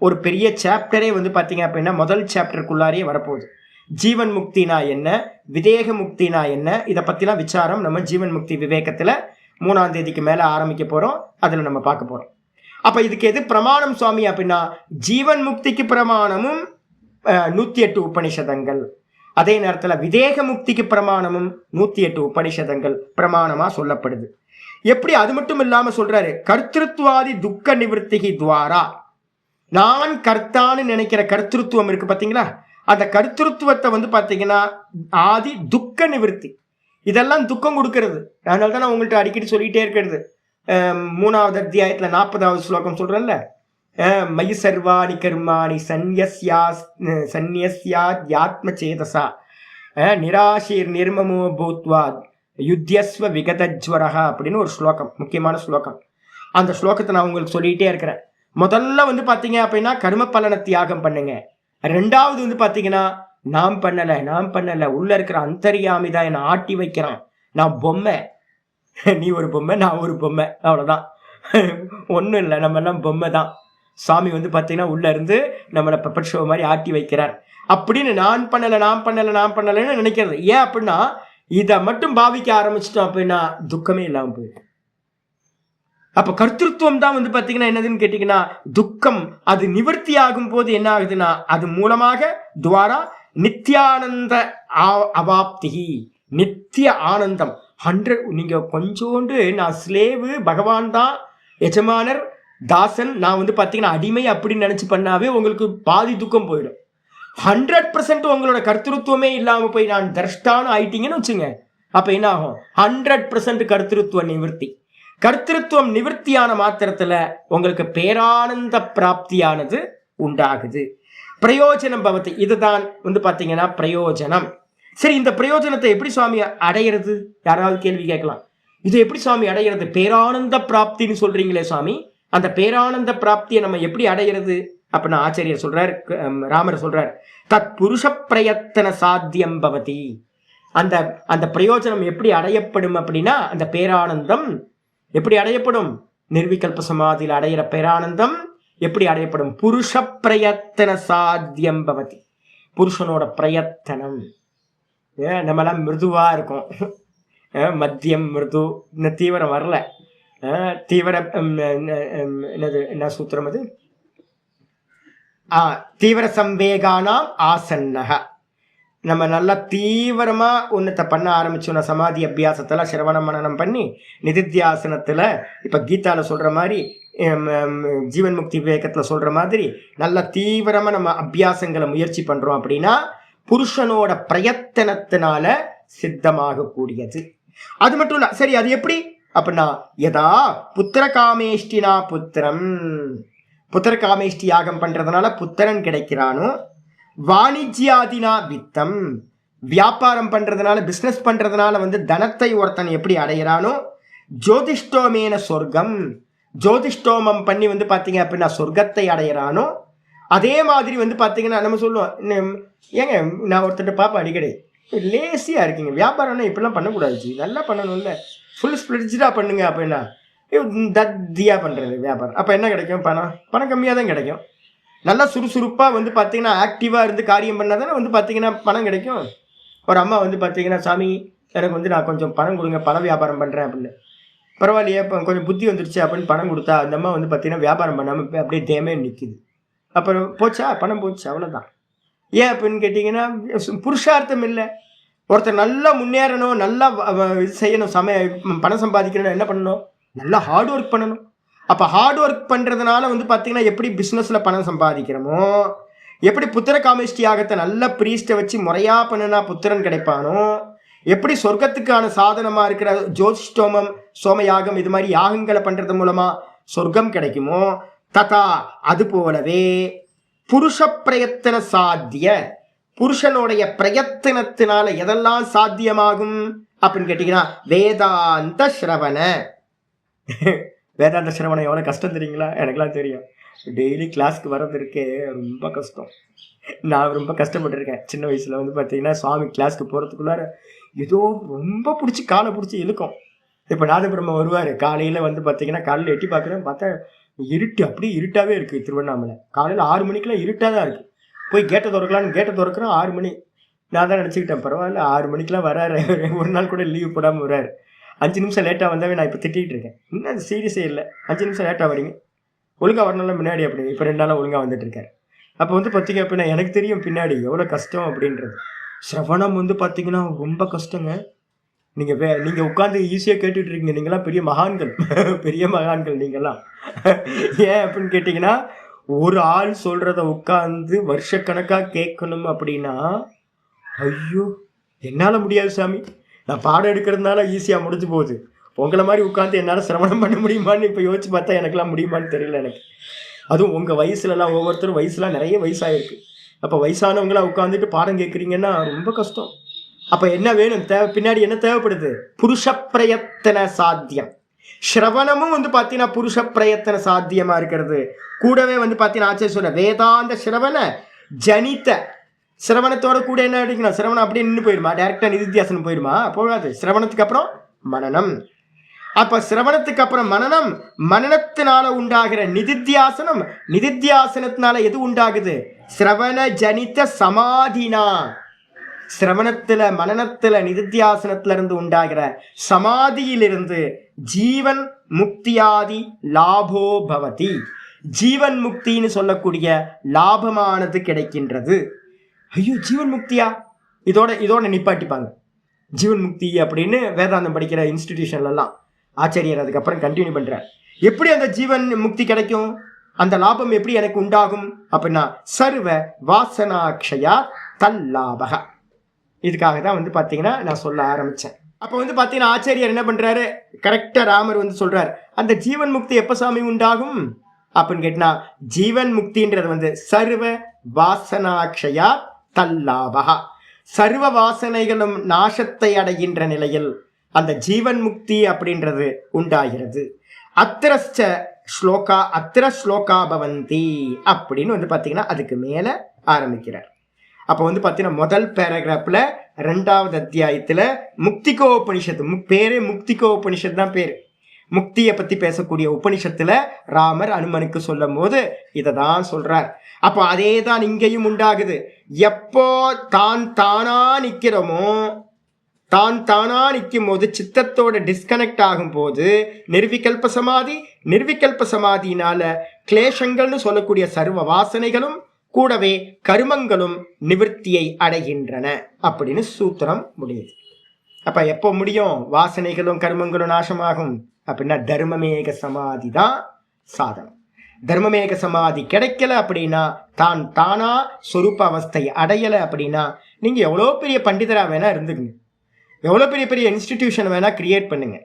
ஒரு பெரிய சாப்டரே வந்து பாத்தீங்க அப்படின்னா முதல் சாப்டருக்குள்ளாரே வரப்போகுது. ஜீவன் முக்தினா என்ன, விதேக முக்தினா என்ன, இதை பத்திலாம் விசாரம் நம்ம ஜீவன் முக்தி விவேகத்துல 3ஆம் தேதிக்கு மேல ஆரம்பிக்க போறோம். அதுல நம்ம பார்க்க போறோம். அப்ப இதுக்கு எது பிரமாணம் சுவாமி அப்படின்னா ஜீவன் முக்திக்கு பிரமாணமும் 108 உபனிஷதங்கள், அதே நேரத்தில் விதேக முக்திக்கு பிரமாணமும் 108 உபனிஷதங்கள் பிரமாணமா சொல்லப்படுது. எப்படி? அது மட்டும் இல்லாம சொல்றாரு கர்த்திருவாதி துக்க நிவர்த்திகி துவாரா. நான் கர்த்தான்னு நினைக்கிற கர்த்திருவம் இருக்கு பாத்தீங்களா, அந்த கர்த்திருவத்தை வந்து பாத்தீங்கன்னா ஆதி துக்க நிவர்த்தி, இதெல்லாம் துக்கம் கொடுக்கறது. அதனால தான் நான் உங்கள்கிட்ட அடிக்கடி சொல்லிட்டே இருக்கிறது. 3ஆவது அத்தியாயத்துல 40ஆவது ஸ்லோகம் சொல்றேன்ல, மயி சர்வாணி கர்மாணி சந்நியஸ்யாத்ம சேதசா நிராசீர் நிர்மமோ பூத்வா யுத்தியஸ்வ விகதஜ்வரஹா அப்படின்னு ஒரு ஸ்லோகம், முக்கியமான ஸ்லோகம். அந்த ஸ்லோகத்தை நான் உங்களுக்கு சொல்லிகிட்டே இருக்கிறேன். முதல்ல வந்து பார்த்தீங்க அப்படின்னா கர்ம பலனை தியாகம் பண்ணுங்க. 2வது வந்து பார்த்தீங்கன்னா நாம் பண்ணலை, உள்ள இருக்கிற அந்தரியாமி தான் என்னை ஆட்டி வைக்கிறான். நான் பொம்மை, நீ ஒரு பொம்மை, நான் ஒரு பொம்மை, அவ்வளோதான். ஒன்றும் இல்லை, நம்ம எல்லாம் பொம்மை தான். சாமி வந்து பார்த்தீங்கன்னா உள்ள இருந்து நம்மளை பப்பட் ஷோ மாதிரி ஆட்டி வைக்கிறார் அப்படின்னு நான் பண்ணலைன்னு நினைக்கிறது. ஏன் அப்படின்னா இதை மட்டும் பாவிக்க ஆரம்பிச்சிட்டோம் அப்படின்னா துக்கமே இல்லாமல் போயிடும். அப்ப கர்த்திருவம் தான் வந்து பாத்தீங்கன்னா என்னதுன்னு கேட்டீங்கன்னா துக்கம். அது நிவர்த்தி ஆகும் போது என்ன ஆகுதுன்னா அது மூலமாக துவாரா நித்தியானந்த அவாப்தி, நித்திய ஆனந்தம் 100. நீங்க கொஞ்சோண்டு நான் ஸ்லேவு, பகவான் தான் எஜமானர், தாசன், நான் வந்து பாத்தீங்கன்னா அடிமை அப்படின்னு நினைச்சு பண்ணாவே உங்களுக்கு பாதி துக்கம் போயிடும். 100% உங்களோட கர்த்திருவமே இல்லாம போய் நான் தர்ஷ்டான்னு ஆயிட்டீங்கன்னு வச்சுங்க, அப்ப என்ன ஆகும்? 100% கர்த்திருவ நிவர்த்தி. கர்த்திருவம் நிவர்த்தியான மாத்திரத்துல உங்களுக்கு பேரானந்த பிராப்தியானது உண்டாகுது. பிரயோஜனம் பவதி, இதுதான் வந்து பாத்தீங்கன்னா பிரயோஜனம். சரி, இந்த பிரயோஜனத்தை எப்படி சுவாமி அடையிறது? யாராவது கேள்வி கேட்கலாம், இது எப்படி சுவாமி அடையிறது? பேரானந்த பிராப்தின்னு சொல்றீங்களே சுவாமி, அந்த பேரானந்த பிராப்தியை நம்ம எப்படி அடையிறது அப்படின்னு ஆச்சாரியர் சொல்றார், ராமர் சொல்றார், தத் புருஷ பிரயத்தன சாத்தியம் பவதி. அந்த அந்த பிரயோஜனம் எப்படி அடையப்படும் அப்படின்னா அந்த பேரானந்தம் எப்படி அடையப்படும்? நிர்விகல்ப சமாதியில் அடையிற பேரானந்தம் எப்படி அடையப்படும்? புருஷ பிரயத்தன சாத்தியம் பவதி. புருஷனோட பிரயத்தனம். நம்மளாம் மிருதுவா இருக்கும், மத்தியம் மிருது, இந்த தீவிரம் வரல. தீவிர என்னது, என்ன சூத்திரம் அது? தீவிர சம்வேகானாம் ஆசன்னக. நம்ம நல்லா தீவிரமா ஒன்னத்தை பண்ண ஆரம்பிச்சோம்னா சமாதி அபியாசத்துல சிரவணம் மனனம் பண்ணி நிதித்தியாசனத்துல இப்ப கீதால சொல்ற மாதிரி ஜீவன் முக்தி விவேகத்துல சொல்ற மாதிரி நல்ல தீவிரமா நம்ம அபியாசங்களை முயற்சி பண்றோம் அப்படின்னா புருஷனோட பிரயத்தனத்தினால சித்தமாக கூடியது. அது மட்டும் இல்ல, சரி அது எப்படி அப்படின்னா யதா புத்திர காமேஷ்டினா புத்திரம், புத்திர காமேஷ்டி யாகம் பண்றதுனால புத்திரன் கிடைக்கிறானோ, வாணிஜ்யாதினா வித்தம், வியாபாரம் பண்றதுனால பிசினஸ் பண்றதுனால தனத்தை ஒருத்தன் எப்படி அடைகிறானோ, ஜோதிஷ்டோமேன சொர்க்கம், ஜோதிஷ்டோமம் பண்ணி பாத்தீங்க அப்படின்னா சொர்க்கத்தை அடைகிறானோ, அதே மாதிரி பாத்தீங்கன்னா நம்ம சொல்லுவோம், ஏங்க நான் ஒருத்தர் பாப்பா அடிக்கடி லேசியா இருக்கீங்க, வியாபாரம்னா இப்படிலாம் பண்ணக்கூடாது, நல்லா பண்ணணும்ல, ஃபுல் ஸ்பிளிட்ஜா பண்ணுங்க அப்படின்னா தத்தியா பண்றது வியாபாரம். அப்ப என்ன கிடைக்கும்? பணம் கம்மியா தான் கிடைக்கும். நல்லா சுறுசுறுப்பா பார்த்தீங்கன்னா ஆக்டிவா இருந்து காரியம் பண்ணாதானே பார்த்தீங்கன்னா பணம் கிடைக்கும். ஒரு அம்மா பார்த்தீங்கன்னா சாமி எனக்கு நான் கொஞ்சம் பணம் கொடுங்க, பண வியாபாரம் பண்றேன் அப்படின்னு. பரவாயில்லையே இப்போ கொஞ்சம் புத்தி வந்துருச்சு அப்படின்னு பணம் கொடுத்தா அந்த அம்மா பார்த்தீங்கன்னா வியாபாரம் பண்ணாமல் அப்படியே தேமே நிற்கிது. அப்புறம் போச்சா, பணம் போச்சு, அவ்வளோதான். ஏன் அப்படின்னு கேட்டிங்கன்னா புருஷார்த்தம் இல்லை. ஒருத்தர் நல்லா முன்னேறணும், நல்லா இது செய்யணும், பணம் சம்பாதிக்கணும், என்ன பண்ணணும்? நல்லா ஹார்ட் ஒர்க் பண்ணணும். அப்போ ஹார்ட் ஒர்க் பண்ணுறதுனால பார்த்தீங்கன்னா எப்படி பிஸ்னஸில் பணம் சம்பாதிக்கிறோமோ, எப்படி புத்திர காமேஷ்டி யாகத்தை நல்ல பிரீஸ்ட்டை வச்சு முறையாக பண்ணினா புத்திரன் கிடைப்பானோ, எப்படி சொர்க்கத்துக்கான சாதனமாக இருக்கிற ஜோதிஷ்டோமம் சோமயாகம் இது மாதிரி யாகங்களை பண்ணுறது மூலமாக சொர்க்கம் கிடைக்குமோ, ததா அது போலவே புருஷ பிரயத்தன சாத்திய, புருஷனுடைய பிரயத்தனத்தினால எதெல்லாம் சாத்தியமாகும் அப்படின்னு கேட்டீங்கன்னா வேதாந்த ஸ்ரவண. வேதாந்த சிரவணம் எவ்வளோ கஷ்டம் தெரியுங்களா? எனக்குலாம் தெரியும். டெய்லி கிளாஸ்க்கு வர்றது இருக்கே ரொம்ப கஷ்டம். நான் ரொம்ப கஷ்டப்பட்டுருக்கேன். சின்ன வயசில் பார்த்தீங்கன்னா சுவாமி கிளாஸ்க்கு போகிறதுக்குள்ளார ஏதோ ரொம்ப பிடிச்சி காலை பிடிச்சி இழுக்கும். இப்போ நாதபிரம்ம வருவார் காலையில் பார்த்தீங்கன்னா காலையில் எட்டி பார்க்குறேன், பார்த்தா இருட்டு, அப்படியே இருட்டாகவே இருக்குது. திருவண்ணாமலை காலையில் 6 மணிக்கெலாம் இருட்டாக தான் இருக்குது. போய் கேட்டை திறக்கலான்னு கேட்டை திறக்கிறோம் 6 மணி. நான் தான் நினச்சிக்கிட்டேன் பரவாயில்ல 6 மணிக்கெலாம் வராரு, ஒரு நாள் கூட லீவ் போடாமல் வராரு. 5 நிமிஷம் லேட்டாக வந்தாவே நான் இப்போ திட்டிகிட்டு இருக்கேன். இன்னும் அது சீரியஸே இல்லை, 5 நிமிஷம் லேட்டாக வரீங்க, ஒழுங்காக வரணும்ல முன்னாடி அப்படி. இப்போ 2 நாளாக ஒழுங்காக வந்துட்டு இருக்காரு. அப்போ பார்த்தீங்க அப்படின்னா எனக்கு தெரியும் பின்னாடி எவ்வளோ கஷ்டம் அப்படின்றது. சிரவணம் பார்த்தீங்கன்னா ரொம்ப கஷ்டங்க. நீங்கள் உட்காந்து ஈஸியாக கேட்டுட்டு இருக்கீங்க, நீங்களாம் பெரிய மகான்கள், பெரிய மகான்கள் நீங்கள்லாம். ஏன் அப்படின்னு கேட்டிங்கன்னா ஒரு ஆள் சொல்கிறத உட்காந்து வருஷக்கணக்காக கேட்கணும் அப்படின்னா ஐயோ என்னால் முடியாது சாமி. நான் பாடம் எடுக்கிறதுனால ஈஸியாக முடிஞ்சு போகுது. உங்களை மாதிரி உட்காந்து என்னால் சிரவணம் பண்ண முடியுமான்னு இப்போ யோசிச்சு பார்த்தா எனக்குலாம் முடியுமான்னு தெரியல எனக்கு. அதுவும் உங்கள் வயசுலலாம் ஒவ்வொருத்தரும் வயசுலாம் நிறைய வயசாகிருக்கு. அப்போ வயசானவங்களாம் உட்காந்துட்டு பாடம் கேட்குறீங்கன்னா ரொம்ப கஷ்டம். அப்போ என்ன வேணும்? பின்னாடி என்ன தேவைப்படுது? புருஷ பிரயத்தன சாத்தியம். ஸ்ரவணமும் பார்த்தீங்கன்னா புருஷ பிரயத்தன சாத்தியமாக இருக்கிறது. கூடவே பார்த்தீங்கன்னா ஆச்சரிய சொல்ல வேதாந்த ஸ்ரவண ஜனித, சிரவணத்தோட கூட என்ன அடிக்கணும்? சிரவணம் அப்படியே நின்று போயிடுமா? டைரக்டா நிதித்தியாசனம் போயிடுமா? போகாது. சிரவணத்துக்கு அப்புறம் மனனம். அப்ப சிரவணத்துக்கு அப்புறம் மனனம், மனனத்தினால உண்டாகிற நிதித்தியாசனம், நிதித்தியாசனத்தினால எது உண்டாகுது? சிரவண ஜனித சமாதினா. சிரவணத்துல மனனத்துல நிதித்தியாசனத்துல இருந்து உண்டாகிற சமாதியிலிருந்து ஜீவன் முக்தியாதி லாபோ பவதி, ஜீவன் முக்தின்னு சொல்லக்கூடிய லாபமானது கிடைக்கின்றது. ஐயோ ஜீவன் முக்தியா? இதோட நிப்பாட்டிப்பாங்க. ஜீவன் முக்தி அப்படின்னு வேதாந்தம் படிக்கிற இன்ஸ்டிடியூஷன்லாம் ஆச்சரியர் அதுக்கப்புறம் கண்டினியூ பண்றார். எப்படி அந்த ஜீவன் முக்தி கிடைக்கும்? அந்த லாபம் எப்படி எனக்கு உண்டாகும் அப்படின்னா சர்வ வாசனாக்ஷயா தல்லாபக. இதுக்காக தான் பார்த்தீங்கன்னா நான் சொல்ல ஆரம்பிச்சேன். அப்போ பார்த்தீங்கன்னா ஆச்சாரியர் என்ன பண்றாரு? கரெக்டா ராமர் சொல்றாரு, அந்த ஜீவன் முக்தி எப்ப சாமி உண்டாகும் அப்படின்னு கேட்டினா ஜீவன் முக்தின்றது சர்வ வாசனாக்ஷயா தல்லாபக. சர்வ வாசனைகளும் நாசத்தை அடைகின்ற நிலையில் அந்த ஜீவன் முக்தி அப்படின்றது உண்டாகிறது. அத்திரஸ்ச ஸ்லோகா அத்திர ஸ்லோகா பவந்தி அப்படின்னு பார்த்தீங்கன்னா அதுக்கு மேலே ஆரம்பிக்கிறார். அப்போ பார்த்தீங்கன்னா முதல் பேராகிராஃபில் 2வது அத்தியாயத்தில் முக்திகோ உபனிஷத்து, பேரே முக்திகோ உபனிஷத்து தான் பேர். முக்தியை பற்றி பேசக்கூடிய உபனிஷத்துல ராமர் அனுமனுக்கு சொல்லும் போது இதை தான் சொல்றார். அப்போ அதே தான் இங்கேயும் உண்டாகுது. எப்போ தான் தானா நிற்கிறோமோ, தான் தானா நிற்கும் போது சித்தத்தோட டிஸ்கனெக்ட் ஆகும் போது நிர்விகல்ப சமாதி, நிர்விகல்ப சமாதினால கிளேஷங்கள்னு சொல்லக்கூடிய சர்வ வாசனைகளும் கூடவே கருமங்களும் நிவர்த்தியை அடைகின்றன அப்படின்னு சூத்திரம் முடியுது. அப்ப எப்போ முடியும் வாசனைகளும் கருமங்களும் நாசமாகும் அப்படின்னா தர்மமேக சமாதி தான் சாதனம். தர்மமேக சமாதி கிடைக்கல அப்படின்னா, தான் தானா சொரூப அவஸ்தை அடையலை அப்படின்னா, நீங்க எவ்வளோ பெரிய பண்டிதரா வேணா இருந்துக்குங்க, எவ்வளோ பெரிய பெரிய இன்ஸ்டிடியூஷன் வேணா கிரியேட் பண்ணுங்க.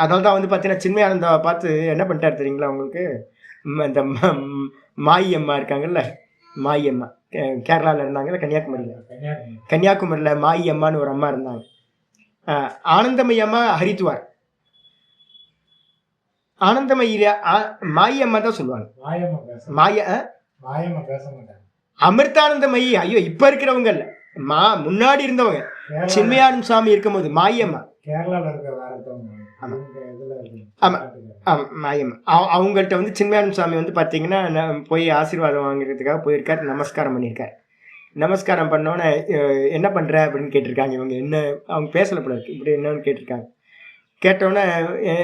அதனால தான் வந்து பார்த்தீங்கன்னா சின்மயானந்தா பார்த்து என்ன பண்ணிட்டாரு தெரியுங்களா உங்களுக்கு? இந்த மாயம்மா இருக்காங்கல்ல, மாயம்மா கேரளாவில் இருந்தாங்கல்ல, கன்னியாகுமரியில் மாயம்மான்னு ஒரு அம்மா இருந்தாங்க. ஆனந்தமயி அம்மா ஹரித்வார், ஆனந்தமயில மாயம்மா தான் சொல்லுவாங்க. அமிர்தானந்தமயி ஐயோ இப்ப இருக்கிறவங்க இல்ல, முன்னாடி இருந்தவங்க. சின்மயானந்த சுவாமி இருக்கும் போது மாயம்மா, அவங்கள்ட்ட வந்து சின்மயானந்த சுவாமி வந்து பாத்தீங்கன்னா போய் ஆசீர்வாதம் வாங்குறதுக்காக போயிருக்காரு. நமஸ்காரம் பண்ணியிருக்காரு. நமஸ்காரம் பண்ணோன்னே என்ன பண்ற அப்படின்னு கேட்டிருக்காங்க. இவங்க என்ன, அவங்க பேசல போல இருக்கு, இப்படி என்னன்னு கேட்டிருக்காங்க. கேட்டோன்னே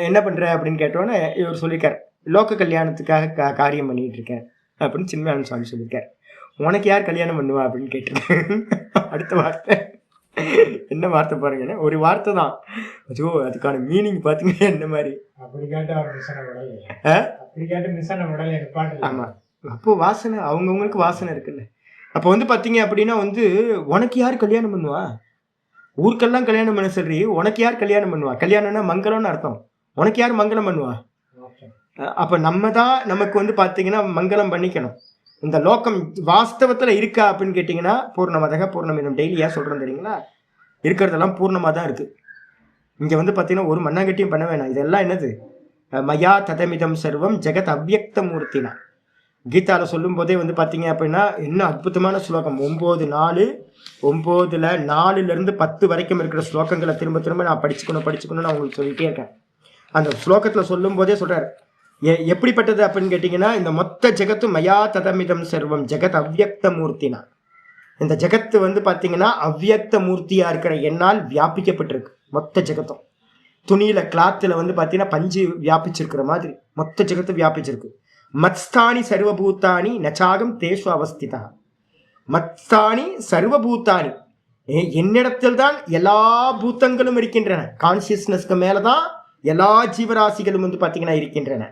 என்ன பண்ற அப்படின்னு கேட்டோன்னே இவர் சொல்லியிருக்கார், லோக கல்யாணத்துக்காக காரியம் பண்ணிட்டு இருக்கேன் அப்படின்னு சின்மயானந்த சுவாமி சொல்லியிருக்காரு. உனக்கு யார் கல்யாணம் பண்ணுவா அப்படின்னு கேட்டிருக்கேன். அடுத்த வார்த்தை என்ன வார்த்தை பாருங்கன்னா, ஒரு வார்த்தை தான், ஐயோ அதுக்கான மீனிங் பாத்தீங்கன்னா என்ன மாதிரி. ஆமா, அப்போ வாசனை அவங்கவுங்களுக்கு வாசனை இருக்குல்ல. அப்போ வந்து பாத்தீங்க அப்படின்னா வந்து உனக்கு யார் கல்யாணம் பண்ணுவா, ஊருக்கெல்லாம் கல்யாணம் பண்ண சொல்லி உனக்கு யார் கல்யாணம் பண்ணுவா, கல்யாணம்னா மங்களம்னு அர்த்தம், உனக்கு யார் மங்களம் பண்ணுவா. அப்ப நம்ம தான் நமக்கு வந்து பாத்தீங்கன்னா மங்களம் பண்ணிக்கணும். இந்த லோகம் வாஸ்தவத்துல இருக்கா அப்படின்னு கேட்டீங்கன்னா பூர்ணமதக பூர்ணமிதம் டெய்லி ஏன் சொல்றோம் தெரியுங்களா? இருக்கிறதெல்லாம் பூர்ணமா தான் இருக்கு. இங்க வந்து பாத்தீங்கன்னா ஒரு மண்ணாங்கட்டியும் பண்ண வேணாம். இதெல்லாம் என்னது, மயா ததமிதம் சர்வம் ஜெகத் அவ்யக்த மூர்த்தினா. கீதால சொல்லும் போதே வந்து பாத்தீங்க அப்படின்னா என்ன அற்புதமான ஸ்லோகம். 9:4 4ல 10 வரைக்கும் இருக்கிற ஸ்லோகங்களை திரும்ப திரும்ப நான் படிச்சுக்கணும்னு நான் உங்களுக்கு சொல்லிட்டே இருக்கேன். அந்த ஸ்லோகத்துல சொல்லும் போதே சொல்றாரு எப்படிப்பட்டது அப்படின்னு கேட்டீங்கன்னா, இந்த மொத்த ஜெகத்து மயா ததமிதம் சர்வம் ஜெகத் அவ்யக்த மூர்த்தினா. இந்த ஜெகத்து வந்து பாத்தீங்கன்னா அவ்யக்த மூர்த்தியா இருக்கிற என்னால் வியாபிக்கப்பட்டிருக்கு. மொத்த ஜெகத்தும் துணியில கிளாத்துல வந்து பாத்தீங்கன்னா பஞ்சு வியாபிச்சிருக்கிற மாதிரி மொத்த ஜெகத்து வியாபிச்சிருக்கு. மத்ஸ்தானி சர்வபூத்தானி நச்சாகம் தேசு அவஸ்திதா. மத்ஸ்தானி சர்வபூத்தானி, என்னிடத்தில் தான் எல்லா பூத்தங்களும் இருக்கின்றன. கான்சியஸ்னஸ்க்கு மேலதான் எல்லா ஜீவராசிகளும் வந்து பாத்தீங்கன்னா இருக்கின்றன.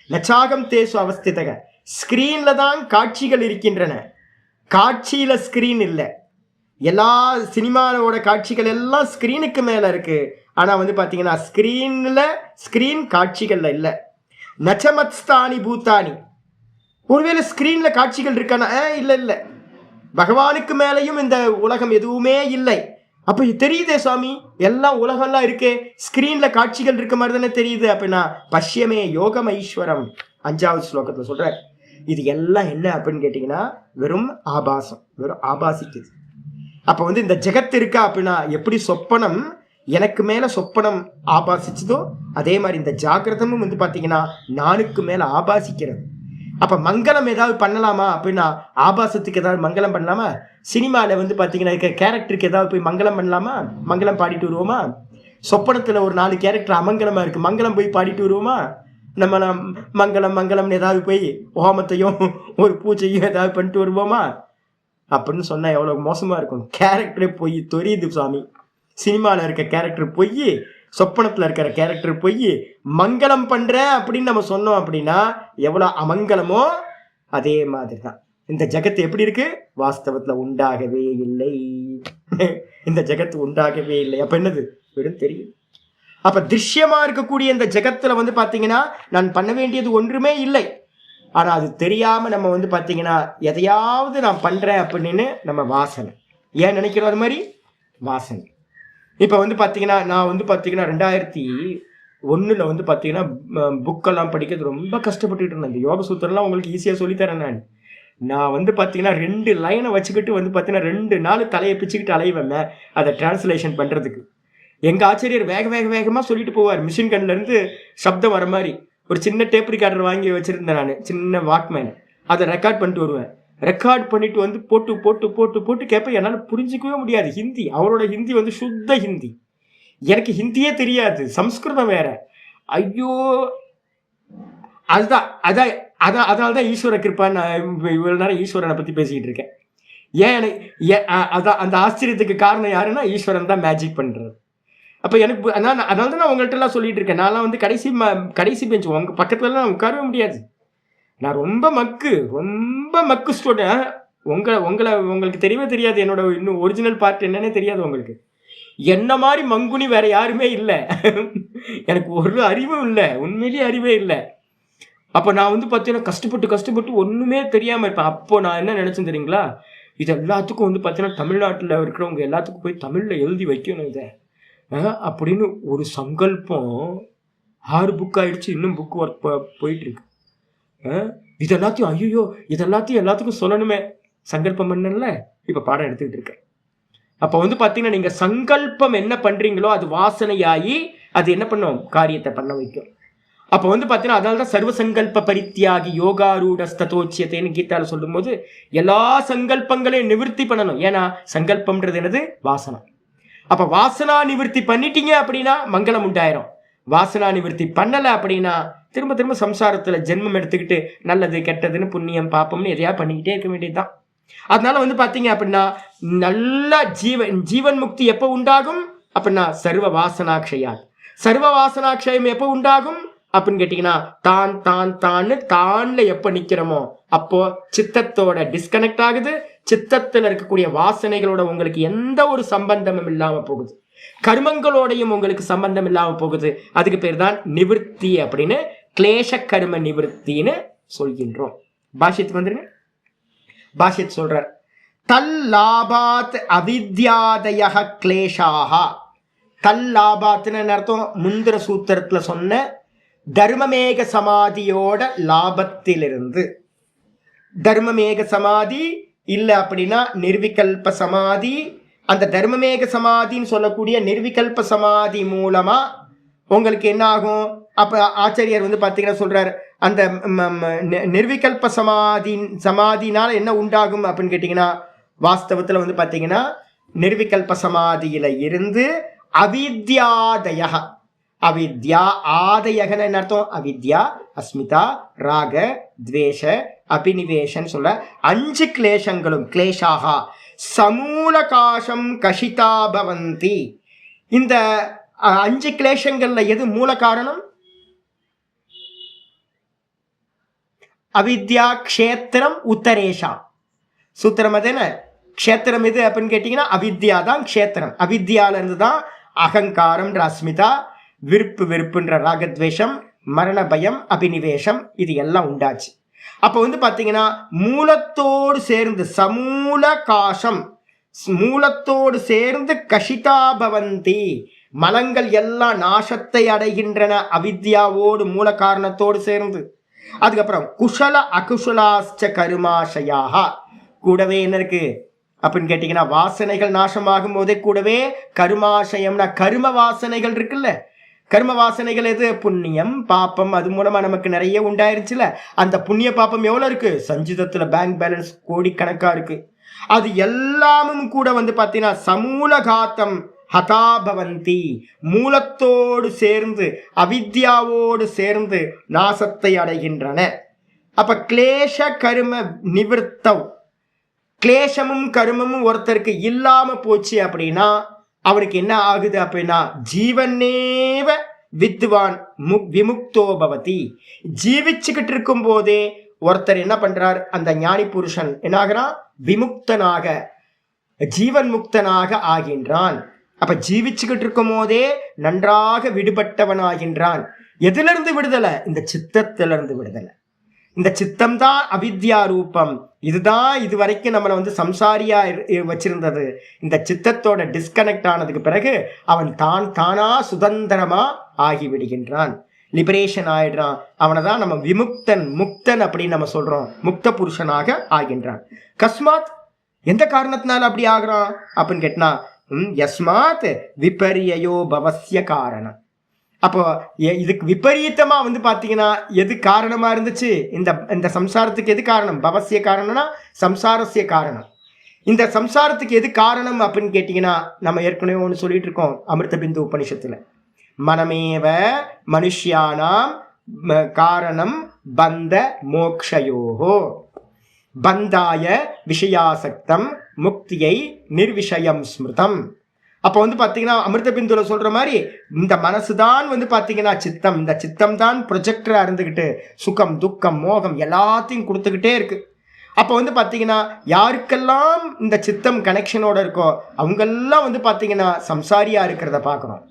நச்சாகம் தேசு அவஸ்திதக, ஸ்கிரீன்ல தான் காட்சிகள் இருக்கின்றன, காட்சியில ஸ்கிரீன் இல்லை. எல்லா சினிமாவோட காட்சிகள் எல்லாம் ஸ்கிரீனுக்கு மேல இருக்கு. ஆனா வந்து பாத்தீங்கன்னா ஸ்கிரீன் காட்சிகள்ல இல்ல. நச்சமத்ஸ்தானி பூத்தானி, ஒருவேளை ஸ்கிரீன்ல காட்சிகள் இருக்கானா? இல்ல, பகவானுக்கு மேலையும் இந்த உலகம் எதுவுமே இல்லை. அப்ப தெரியுதே சாமி, எல்லாம் உலகம்லாம் இருக்கே, ஸ்கிரீன்ல காட்சிகள் இருக்க மாதிரி தானே தெரியுது. அப்படின்னா பஷ்யமே யோகம் ஐஸ்வரம் 5வது ஸ்லோகத்துல சொல்ற. இது எல்லாம் என்ன அப்படின்னு கேட்டீங்கன்னா வெறும் ஆபாசம், வெறும் ஆபாசிக்குது. அப்ப வந்து இந்த ஜெகத் இருக்கா அப்படின்னா எப்படி சொப்பனம் எனக்கு மேல சொப்பனம் ஆபாசிச்சதோ அதே மாதிரி இந்த ஜாகிரதமும் வந்து பாத்தீங்கன்னா நானுக்கு மேல ஆபாசிக்கிறது. அப்ப மங்களம் ஏதாவது பண்ணலாமா அப்படின்னா ஆபாசத்துக்கு ஏதாவது மங்களம் பண்ணலாமா? சினிமால வந்து பாத்தீங்கன்னா இருக்க கேரக்டருக்கு ஏதாவது போய் மங்களம் பண்ணலாமா? மங்களம் பாடிட்டு வருவோமா? சொப்பனத்துல ஒரு 4 கேரக்டர் அமங்கலமா இருக்கு, மங்களம் போய் பாடிட்டு வருவோமா? நம்ம மங்களம் ஏதாவது போய் ஹோமத்தையும் ஒரு பூஜையும் ஏதாவது பண்ணிட்டு வருவோமா? அப்படின்னு சொன்னா எவ்வளவு மோசமா இருக்கும். கேரக்டரே போய் தெரியுது சாமி. சினிமால இருக்க கேரக்டர் போய், சொப்பனத்துல இருக்கிற கேரக்டர் போய் மங்களம் பண்ற அப்படின்னு நம்ம சொன்னோம் அப்படின்னா எவ்வளவு அமங்கலமோ அதே மாதிரி தான் இந்த ஜெகத்து எப்படி இருக்கு, வாஸ்தவத்துல உண்டாகவே இல்லை. இந்த ஜெகத்து உண்டாகவே இல்லை. அப்ப என்னது, வெறும் தெரியும். அப்ப திருஷ்யமா இருக்கக்கூடிய இந்த ஜெகத்துல வந்து பாத்தீங்கன்னா நான் பண்ண வேண்டியது ஒன்றுமே இல்லை. ஆனா அது தெரியாம நம்ம வந்து பாத்தீங்கன்னா எதையாவது நான் பண்றேன் அப்படின்னு நம்ம வாசனை ஏன் நினைக்கிறோம், அது மாதிரி வாசனை. இப்ப வந்து பாத்தீங்கன்னா நான் வந்து பாத்தீங்கன்னா 2001 வந்து பாத்தீங்கன்னா புக்கெல்லாம் படிக்கிறது ரொம்ப கஷ்டப்பட்டுட்டு இருந்தேன். இந்த யோக சூத்திரம்லாம் உங்களுக்கு ஈஸியா சொல்லித்தரேன். நான் வந்து பாத்தீங்கன்னா 2 லைனை வச்சுக்கிட்டு வந்து பாத்தீங்கன்னா 2 நாள் தலையை பிச்சுக்கிட்டு அலைவேன் அதை டிரான்ஸ்லேஷன் பண்றதுக்கு. எங்க ஆச்சரியர் வேகமா சொல்லிட்டு போவார். மிஷின் கன்ல இருந்து சப்தம் வர மாதிரி ஒரு சின்ன டேப் ரெக்கார்டர் வாங்கி வச்சிருந்தேன் நான், சின்ன வாக்மேன். அதை ரெக்கார்ட் பண்ணிட்டு வருவேன். ரெக்கார்ட் பண்ணிட்டு வந்து போட்டு போட்டு போட்டு போட்டு கேட்பேன். என்னால் புரிஞ்சிக்கவே முடியாது ஹிந்தி. அவரோட ஹிந்தி வந்து சுத்த ஹிந்தி, எனக்கு ஹிந்தியே தெரியாது, சம்ஸ்கிருதம் வேற. ஐயோ, அதான் அதனால தான் ஈஸ்வர கிருப்பான்னு நான் இவ்வளவு நேரம் ஈஸ்வரனை பத்தி பேசிக்கிட்டு இருக்கேன். அதான் அந்த ஆச்சரியத்துக்கு காரணம் யாருன்னா ஈஸ்வரன் தான் மேஜிக் பண்றது. அப்ப எனக்கு அதனால தான் நான் உங்கள்கிட்ட எல்லாம் சொல்லிட்டு இருக்கேன். நான்லாம் வந்து கடைசி பெஞ்ச் உங்க பக்கத்துல எல்லாம் உட்காரவே முடியாது. நான் ரொம்ப மக்கு ஸ்டூடெண்ட். உங்களுக்கு தெரியவே தெரியாது. என்னோட இன்னும் ஒரிஜினல் பார்ட் என்னன்னே தெரியாது உங்களுக்கு. என்ன மாதிரி மங்குனி வேற யாருமே இல்லை. எனக்கு ஒரு அறிவும் இல்லை, உண்மையிலேயே அறிவே இல்லை. அப்போ நான் வந்து பார்த்தீங்கன்னா கஷ்டப்பட்டு ஒன்றுமே தெரியாமல் இருப்பேன். அப்போ நான் என்ன நினச்சேன் தெரியுங்களா, இது எல்லாத்துக்கும் வந்து பார்த்தீங்கன்னா தமிழ்நாட்டில் இருக்கிறவங்க எல்லாத்துக்கும் போய் தமிழில் எழுதி வைக்கணும் இதை அப்படின்னு ஒரு சங்கல்பம். 6 புக் ஆயிடுச்சு, இன்னும் புக் ஒர்க் போயிட்டுருக்கு. இது எல்லாத்தையும் ஐயோ எல்லாத்துக்கும் சொல்லணுமே சங்கல்பம் பண்ணல. இப்போ பாடம் எடுத்துக்கிட்டு இருக்கேன். அப்போ வந்து பார்த்தீங்கன்னா நீங்கள் சங்கல்பம் என்ன பண்ணுறீங்களோ அது வாசனையாகி அது என்ன பண்ணும், காரியத்தை பண்ண வைக்கும். அப்போ வந்து பார்த்தீங்கன்னா அதனால தான் சர்வ சங்கல்ப பரித்தியாகி யோகாரூட ஸ்ததோச்சியத்தைன்னு கீதாவில் சொல்லும்போது எல்லா சங்கல்பங்களையும் நிவர்த்தி பண்ணணும். ஏன்னா சங்கல்பம்ன்றது என்னது, வாசனை. அப்போ வாசனா நிவர்த்தி பண்ணிட்டீங்க அப்படின்னா மங்களம் உண்டாயிரும். வாசனா நிவர்த்தி பண்ணலை அப்படின்னா திரும்ப சம்சாரத்தில் ஜென்மம் எடுத்துக்கிட்டு நல்லது கெட்டதுன்னு புண்ணியம் பாப்பம்னு எதையா பண்ணிக்கிட்டே இருக்க வேண்டியதுதான். அதனால வந்து பார்த்தீங்க அப்படின்னா நல்ல ஜீவன் முக்தி எப்போ உண்டாகும் அப்படின்னா சர்வ வாசனாக்ஷயம் எப்போ உண்டாகும் அப்படின்னு கேட்டீங்கன்னா தான்ல எப்போ நிக்கிறோமோ அப்போ சித்தத்தோட டிஸ்கனெக்ட் ஆகுது. சித்தத்தில் இருக்கக்கூடிய வாசனைகளோட உங்களுக்கு எந்த ஒரு சம்பந்தமும் இல்லாம போகுது. கர்மங்களோடையும் உங்களுக்கு சம்பந்தம் இல்லாம போகுது. அதுக்கு பேர் தான் நிவர்த்தி அப்படின்னு கிளேஷ கர்ம நிவர்த்தின்னு சொல்கின்றோம். பாஷ்யத்துக்கு வந்துருங்க. பாஷ்யத் சொல்றார், தல்லாபாத் அவித்யாதய கிளேஷாக. தல்லாபாத்னு அர்த்தம் முந்திர சூத்திரத்துல சொன்ன தர்மமேக சமாதியோட லாபத்திலிருந்து. தர்மமேக சமாதி இல்லை அப்படின்னா நிர்விகல்ப சமாதி. அந்த தர்மமேக சமாதின்னு சொல்லக்கூடிய நிர்விகல்ப சமாதி மூலமா உங்களுக்கு என்ன ஆகும்? அப்ப ஆச்சாரியர் வந்து பார்த்தீங்கன்னா சொல்றாரு, அந்த நிர்விகல்ப சமாதினால என்ன உண்டாகும் அப்படின்னு கேட்டீங்கன்னா வாஸ்தவத்தில் வந்து பார்த்தீங்கன்னா நிர்விகல்ப சமாதியில இருந்து அவித்யாதய. அவித்யா ஆதயகன என்ன அர்த்தம்? அவித்யா, அஸ்மிதா, ராக, துவேஷ, அபினிவேஷன் சொல்ல 5 கிளேஷங்களும் கிளேஷாக சமூலகாசம் கஷிதா பவந்தி. இந்த 5 கிளேஷங்கள்ல எது மூல காரணம்? அவித்யா க்ஷேத்திரம் உத்தரேஷா. சூத்திரம் அது என்ன? க்ஷேத்திரம் எது அப்படின்னு கேட்டீங்கன்னா அவித்யா தான் க்ஷேத்திரம். அவித்யால இருந்து தான் அகங்காரம், அஸ்மிதா, வெறுப்புன்ற ராகத்வேஷம், மரண பயம், அபினிவேஷம் இது எல்லாம் உண்டாச்சு. அப்போ வந்து பார்த்தீங்கன்னா மூலத்தோடு சேர்ந்து சமூல காசம், மூலத்தோடு சேர்ந்து கஷிதா பவந்தி, மலங்கள் எல்லாம் நாசத்தை அடைகின்றன அவித்யாவோடு மூல காரணத்தோடு சேர்ந்து. அதுக்கப்புறம் குஷல அகுஷலாச்ச கருமாஷயாக, கூடவே என்ன இருக்கு அப்படின்னு கேட்டீங்கன்னா வாசனைகள் நாசமாகும் போதே கூடவே கருமாசயம்னா கரும வாசனைகள் இருக்குல்ல. கர்ம வாசனைகள் எது? புண்ணியம் பாப்பம். அது மூலமா நமக்கு நிறைய உண்டாயிருச்சுல. அந்த புண்ணிய பாப்பம் எவ்வளவு இருக்கு? சஞ்சிதத்துல பேங்க் பேலன்ஸ் கோடிக்கணக்கா இருக்கு. அது எல்லாமும் கூட வந்து பார்த்தீங்கன்னா சமூலகாத்தம் ஹதாபவந்தி, மூலத்தோடு சேர்ந்து அவித்யாவோடு சேர்ந்து நாசத்தை அடைகின்றன. அப்ப கிளேஷ கரும நிவர்த்தவ், கிளேஷமும் கருமமும் ஒருத்தருக்கு இல்லாம போச்சு அப்படின்னா அவனுக்கு என்ன ஆகுது அப்படின்னா ஜீவனேவ வித்வான் விமுக்தோ பவதி. ஜீவிச்சுக்கிட்டு இருக்கும் போதே ஒருத்தர் என்ன பண்றார்? அந்த ஞானி புருஷன் என்ன ஆகிறான்? விமுக்தனாக, ஜீவன் முக்தனாக ஆகின்றான். அப்ப ஜீவிச்சுக்கிட்டு இருக்கும் போதே நன்றாக விடுபட்டவன் ஆகின்றான். எதுல இருந்து விடுதலை? இந்த சித்தத்திலிருந்து விடுதலை. இந்த சித்தம் தான் அவித்யா ரூபம். இதுதான் இதுவரைக்கும் நம்மளை வந்து சம்சாரியா வச்சிருந்தது. இந்த சித்தத்தோட டிஸ்கனெக்ட் ஆனதுக்கு பிறகு அவன் தானா சுதந்திரமா ஆகிவிடுகின்றான், லிபரேஷன் ஆயிடுறான். அவனை தான் நம்ம விமுக்தன், முக்தன் அப்படின்னு நம்ம சொல்றோம். முக்த புருஷனாக ஆகின்றான். கஸ்மாத், எந்த காரணத்தினால அப்படி ஆகிறான் அப்படின்னு கேட்டா யஸ்மாத் விபரியோ பவஸ்ய காரணம். அப்போ இதுக்கு விபரீதமா வந்து பாத்தீங்கன்னா எது காரணமா இருந்துச்சு? இந்த சம்சாரத்துக்கு எது காரணம்? பவசிய காரணம்னா சம்சாரசிய காரணம். இந்த சம்சாரத்துக்கு எது காரணம் அப்படின்னு கேட்டீங்கன்னா நம்ம ஏற்கனவே ஒன்று சொல்லிட்டு இருக்கோம் அமிர்த பிந்து உபனிஷத்துல, மனமேவ மனுஷ்யானாம் காரணம் பந்த மோக்ஷயோஹோ. பந்தாய விஷயாசக்தம் முக்தியை நிர்விஷயம் ஸ்மிருதம். அப்போ வந்து பார்த்தீங்கன்னா அமிர்த பிந்துல சொல்ற மாதிரி இந்த மனசுதான் வந்து பார்த்தீங்கன்னா சித்தம், இந்த சித்தம் தான் ப்ரொஜெக்டரா இருந்துக்கிட்டு சுகம் துக்கம் மோகம் எல்லாத்தையும் கொடுத்துக்கிட்டே இருக்கு. அப்போ வந்து பார்த்தீங்கன்னா யாருக்கெல்லாம் இந்த சித்தம் கனெக்ஷனோட இருக்கோ அவங்கெல்லாம் வந்து பார்த்தீங்கன்னா சம்சாரியா இருக்கிறத பார்க்குறோம்.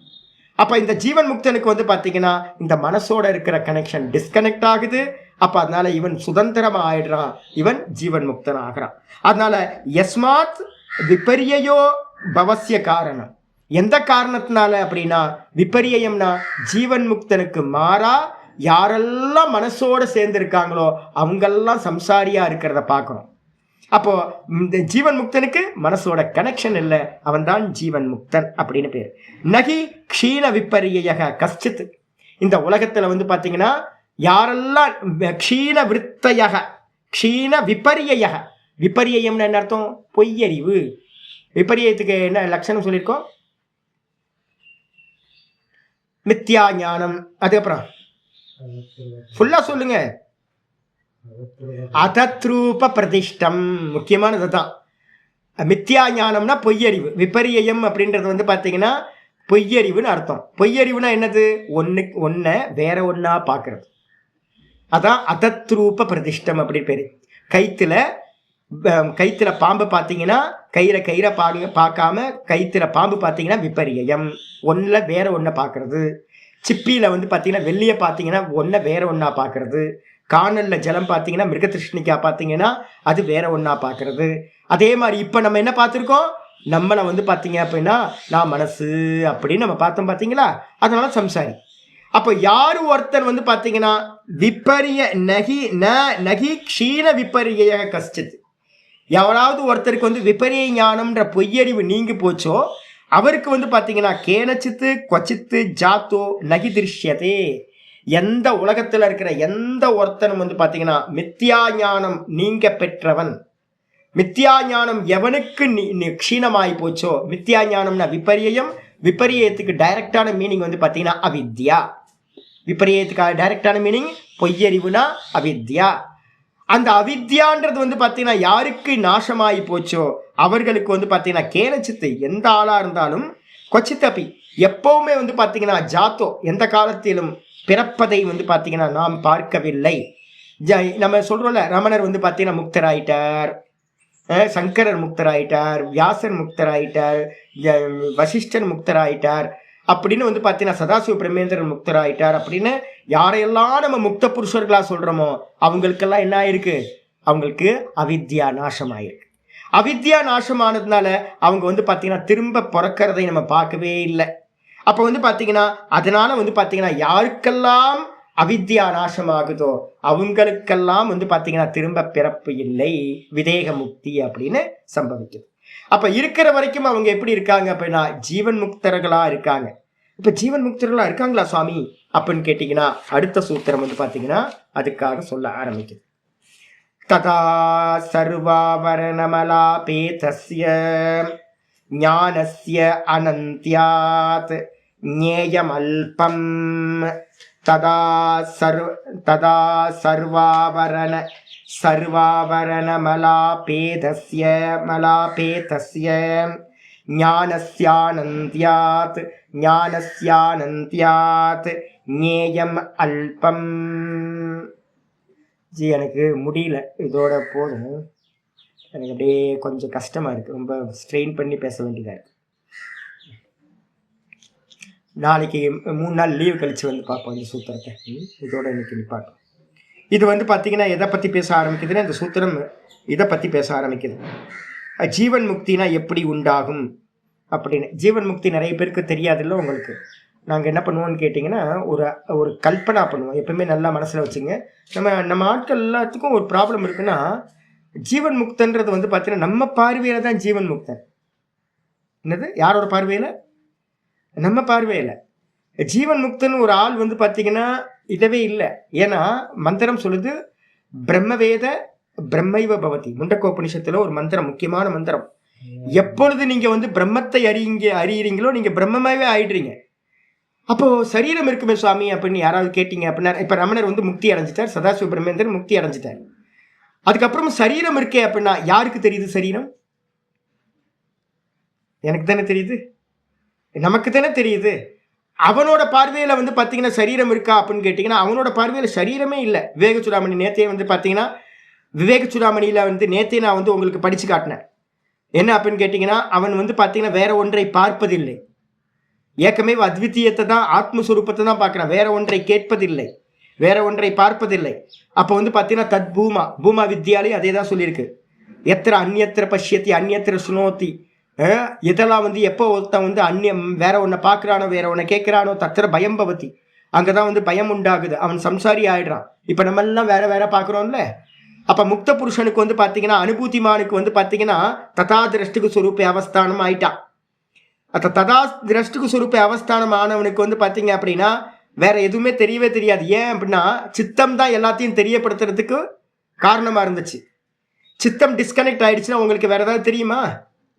அப்போ இந்த ஜீவன் முக்தனுக்கு வந்து பார்த்தீங்கன்னா இந்த மனசோட இருக்கிற கனெக்ஷன் டிஸ்கனெக்ட் ஆகுது. அப்போ அதனால இவன் சுதந்திரமா ஆயிடுறான், இவன் ஜீவன் முக்தன் ஆகிறான். அதனால யஸ்மாத் விபரியோ பவசிய காரணம். எந்த காரணத்தினால அப்படின்னா விபரியம்னா ஜீவன் முக்தனுக்கு மாறா யாரெல்லாம் மனசோட சேர்ந்து இருக்காங்களோ அவங்கெல்லாம் சம்சாரியா இருக்கிறத பார்க்கணும். அப்போ இந்த ஜீவன் முக்தனுக்கு மனசோட கனெக்ஷன் இல்லை, அவன் தான் ஜீவன் முக்தன் அப்படின்னு பேர். நகி க்ஷீண விபரிய கஷ்டித். இந்த உலகத்துல வந்து பாத்தீங்கன்னா யாரெல்லாம் க்ஷீண விருத்தயக க்ஷீண விபரிய, விபரியம்னு என்ன அர்த்தம்? பொய்யறிவு. விபரியத்துக்கு என்ன லட்சணம் சொல்லியிருக்கோம்? மித்யா ஞானம். அதுக்கப்புறம் ஃபுல்லா சொல்லுங்க. அதத்ரூப பிரதிஷ்டம். முக்கியமானது தான். மித்யா ஞானம்னா பொய்யறிவு. விபரியம் அப்படின்றது வந்து பார்த்தீங்கன்னா பொய்யறிவுன்னு அர்த்தம். பொய்யறிவுனா என்னது? ஒன்றை வேற ஒன்றா பார்க்கறது. அதான் அதத்ரூப பிரதிஷ்டம் அப்படின்னு பேர். கைத்துல பாம்பு பார்த்தீங்கன்னா கயிறை பார்க்காம கைத்துல பாம்பு பார்த்தீங்கன்னா விபரியம். ஒன்றில் வேற ஒன்றை பார்க்கறது. சிப்பியில் வந்து பார்த்தீங்கன்னா வெள்ளியை பார்த்தீங்கன்னா ஒன்றை வேற ஒன்றா பார்க்கறது. காணலில் ஜலம் பார்த்தீங்கன்னா மிருகதிருஷ்ணிக்கா பார்த்தீங்கன்னா அது வேற ஒன்றா பார்க்கறது. அதே மாதிரி இப்போ நம்ம என்ன பார்த்துருக்கோம்? நம்மளை வந்து பார்த்தீங்க அப்படின்னா நான் மனசு அப்படின்னு நம்ம பார்த்தோம் பார்த்தீங்களா? அதனால சம்சாரி. அப்போ யாரு ஒருத்தர் வந்து பார்த்தீங்கன்னா விபரிய நகி க்ஷீண விபரிய கஷ்டித். எவராவது ஒருத்தருக்கு வந்து விபரிய ஞானம்ன்ற பொய்யறிவு நீங்கி போச்சோ அவருக்கு வந்து பார்த்தீங்கன்னா கேனச்சித்து கொச்சித்து ஜாத்தோ நகி திருஷ்யதே. எந்த உலகத்தில் இருக்கிற எந்த ஒருத்தனும் வந்து பார்த்தீங்கன்னா மித்யா ஞானம் நீங்க பெற்றவன். மித்யா ஞானம் எவனுக்கு க்ஷீணமாயி போச்சோ, மித்யா ஞானம்னா விபரியம். விபரியத்துக்கு டைரக்டான மீனிங் வந்து பார்த்தீங்கன்னா அவித்யா. விபரியத்துக்காக டைரக்டான மீனிங் பொய்யறிவுனா அவித்யா. அந்த அவித்யான்றது வந்து பார்த்தீங்கன்னா யாருக்கு நாசமாயி போச்சோ அவர்களுக்கு வந்து பார்த்தீங்கன்னா கேனச்சித்து எந்த ஆளாக இருந்தாலும் கொச்சித்தப்பி எப்பவுமே வந்து பார்த்தீங்கன்னா ஜாத்தோ எந்த காலத்திலும் பிறப்பதை வந்து பார்த்தீங்கன்னா நாம் பார்க்கவில்லை. நம்ம சொல்கிறோம்ல ரமணர் வந்து பார்த்தீங்கன்னா முக்தராயிட்டார், சங்கரர் முக்தராயிட்டார், வியாசர் முக்தராயிட்டார், வசிஷ்டர் முக்தராயிட்டார் அப்படின்னு வந்து பார்த்தீங்கன்னா சதாசிவ பிரம்மேந்திரன் முக்தராயிட்டார் அப்படின்னு யாரையெல்லாம் நம்ம முக்த புருஷர்களாக சொல்கிறோமோ அவங்களுக்கெல்லாம் என்ன ஆயிருக்கு? அவங்களுக்கு அவித்யா நாசம் ஆயிருக்கு. அவித்யா நாசமானதுனால அவங்க வந்து பார்த்தீங்கன்னா திரும்ப பிறக்கிறதை நம்ம பார்க்கவே இல்லை. அப்போ வந்து பார்த்தீங்கன்னா அதனால வந்து பார்த்தீங்கன்னா யாருக்கெல்லாம் அவித்யா நாசமாகுதோ அவங்களுக்கெல்லாம் வந்து பார்த்தீங்கன்னா திரும்ப பிறப்பு இல்லை, விதேக முக்தி அப்படின்னு சம்பவிக்குது. அப்போ இருக்கிற வரைக்கும் அவங்க எப்படி இருக்காங்க அப்படின்னா ஜீவன் முக்தர்களாக இருக்காங்க. இப்போ ஜீவன் முக்தர்களாக இருக்காங்களா சுவாமி அப்படின்னு கேட்டிங்கன்னா அடுத்த சூத்திரம் வந்து பார்த்தீங்கன்னா அதுக்காக சொல்ல ஆரம்பிக்குது. ததா சர்வாவரணமலாபேதஸ்ய ஞானஸ்ய அனந்த்யாத் ஞேயமல்பம். ததா சர்வாவரணமலாபேதஸ்ய ஞானஸ்யானந்த்யாத் ஞேயம் அல்பம். ஜி எனக்கு முடியல, இதோட போதும். எனக்கு அப்படியே கொஞ்சம் கஷ்டமாக இருக்குது, ரொம்ப ஸ்ட்ரெயின் பண்ணி பேச வேண்டியதாக இருக்குது. நாளைக்கு 3 நாள் லீவ் கழித்து வந்து பார்ப்போம் இந்த சூத்திரத்தை. இதோட இன்னைக்கு நிப்பாட்டும். இது வந்து பார்த்தீங்கன்னா எதை பற்றி பேச ஆரம்பிக்குதுன்னா இந்த சூத்திரம் இதை பற்றி பேச ஆரம்பிக்குது. ஜீவன் முக்தினா எப்படி உண்டாகும் அப்படின்னு. ஜீவன் முக்தி நிறைய பேருக்கு தெரியாதுல்ல உங்களுக்கு. நாங்கள் என்ன பண்ணுவோம்னு கேட்டிங்கன்னா ஒரு கல்பனா பண்ணுவோம். எப்பவுமே நல்லா மனசில் வச்சுங்க. நம்ம ஆட்கள் எல்லாத்துக்கும் ஒரு ப்ராப்ளம் இருக்குன்னா ஜீவன் முக்தன்றது வந்து பார்த்தீங்கன்னா நம்ம பார்வையில் தான் ஜீவன் முக்தன். என்னது? யாரோட பார்வையில்? நம்ம பார்வையில். ஜீவன் முக்தன் ஒரு ஆள் வந்து பார்த்தீங்கன்னா இதவே இல்லை. ஏன்னா மந்திரம் சொல்லுது பிரம்மவேத பிரம்மைவ பவதி. முண்டக்கோபனிஷத்துல ஒரு மந்திரம், முக்கியமான மந்திரம். எப்பொழுது நீங்க வந்து பிரம்மத்தை அறியறீங்களோ நீங்க பிரம்மமாவே ஆயிடுறீங்க. அப்போ சரீரம் இருக்குமே சுவாமி அப்படின்னு யாராவது கேட்டீங்க அப்படின்னா, இப்ப ரமணர் வந்து முக்தி அடைஞ்சிட்டார், சதாசிவ பிரம்மேந்திரன் முக்தி அடைஞ்சிட்டார். அதுக்கப்புறம் சரீரம் இருக்கே அப்படின்னா யாருக்கு தெரியுது சரீரம்? எனக்கு தானே தெரியுது, நமக்கு தானே தெரியுது. அவனோட பார்வையில வந்து பாத்தீங்கன்னா சரீரம் இருக்கா அப்படின்னு கேட்டீங்கன்னா அவனோட பார்வையில சரீரமே இல்லை. விவேக சூடாமணி நேத்தையே வந்து பாத்தீங்கன்னா விவேக சூடாமணியில வந்து நேத்தையே நான் வந்து உங்களுக்கு படிச்சு காட்டினேன். என்ன அப்படின்னு கேட்டீங்கன்னா அவன் வந்து பாத்தீங்கன்னா வேற ஒன்றை பார்ப்பதில்லை, ஏக்கமே அத்வித்தீயத்தை தான், ஆத்மஸ்வரூபத்தை தான் பார்க்குறான், வேற ஒன்றை கேட்பதில்லை, வேற ஒன்றை பார்ப்பதில்லை. அப்போ வந்து பார்த்தீங்கன்னா தத் பூமா பூமா வித்யாலே அதே தான் சொல்லியிருக்கு. எத்திர அந்நியத்திர பஷ்யத்தி அந்நியத்திர சுனோத்தி. இதெல்லாம் வந்து எப்போ ஒருத்தன் வந்து அந்நியம் வேற ஒன்றை பார்க்குறானோ வேற ஒன்றை கேட்குறானோ தத்திர பயம் பவதி, அங்கே தான் வந்து பயம் உண்டாகுது, அவன் சம்சாரி ஆயிடுறான். இப்போ நம்ம எல்லாம் வேற வேற பார்க்குறோம்ல. அப்போ முக்த புருஷனுக்கு வந்து பார்த்தீங்கன்னா அனுபூதிமானுக்கு வந்து பார்த்தீங்கன்னா ததா திரஷ்டுக்கு சுரூப்ப அவஸ்தானம் ஆயிட்டான். அந்த ததா திரஷ்டுக்கு சுரூப்ப அவஸ்தானம் ஆனவனுக்கு வந்து பார்த்தீங்க அப்படின்னா வேற எதுவுமே தெரியவே தெரியாது. ஏன் அப்படின்னா சித்தம் தான் எல்லாத்தையும் தெரியப்படுத்துறதுக்கு காரணமாக இருந்துச்சு. சித்தம் டிஸ்கனெக்ட் ஆயிடுச்சுன்னா உங்களுக்கு வேற ஏதாவது தெரியுமா?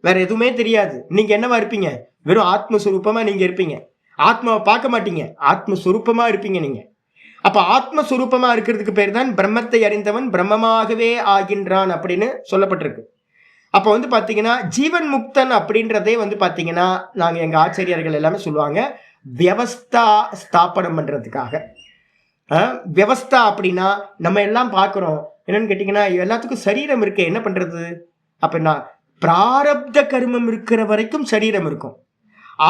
வேற எதுவுமே தெரியாது. நீங்க என்னவா இருப்பீங்க? வெறும் ஆத்மஸ்வரூபமா நீங்க இருப்பீங்க. ஆத்மாவை பார்க்க மாட்டீங்க, ஆத்மஸ்வரூபமா இருப்பீங்க நீங்க. அப்ப ஆத்மஸ்வரூபமா இருக்கிறதுக்கு பேர் தான் பிரம்மத்தை அறிந்தவன் பிரம்மமாகவே ஆகின்றான் அப்படின்னு சொல்லப்பட்டிருக்கு. அப்ப வந்து பாத்தீங்கன்னா ஜீவன் முக்தன் அப்படின்றதே வந்து பாத்தீங்கன்னா நாங்க எங்க ஆச்சரியர்கள் எல்லாமே சொல்லுவாங்க வியவஸ்தா ஸ்தாபனம் பண்றதுக்காக. வியவஸ்தா அப்படின்னா நம்ம எல்லாம் பார்க்குறோம் என்னன்னு கேட்டீங்கன்னா எல்லாத்துக்கும் சரீரம் இருக்கு, என்ன பண்றது அப்படின்னா பிராரப்த கர்மம் இருக்கிற வரைக்கும் சரீரம் இருக்கும்.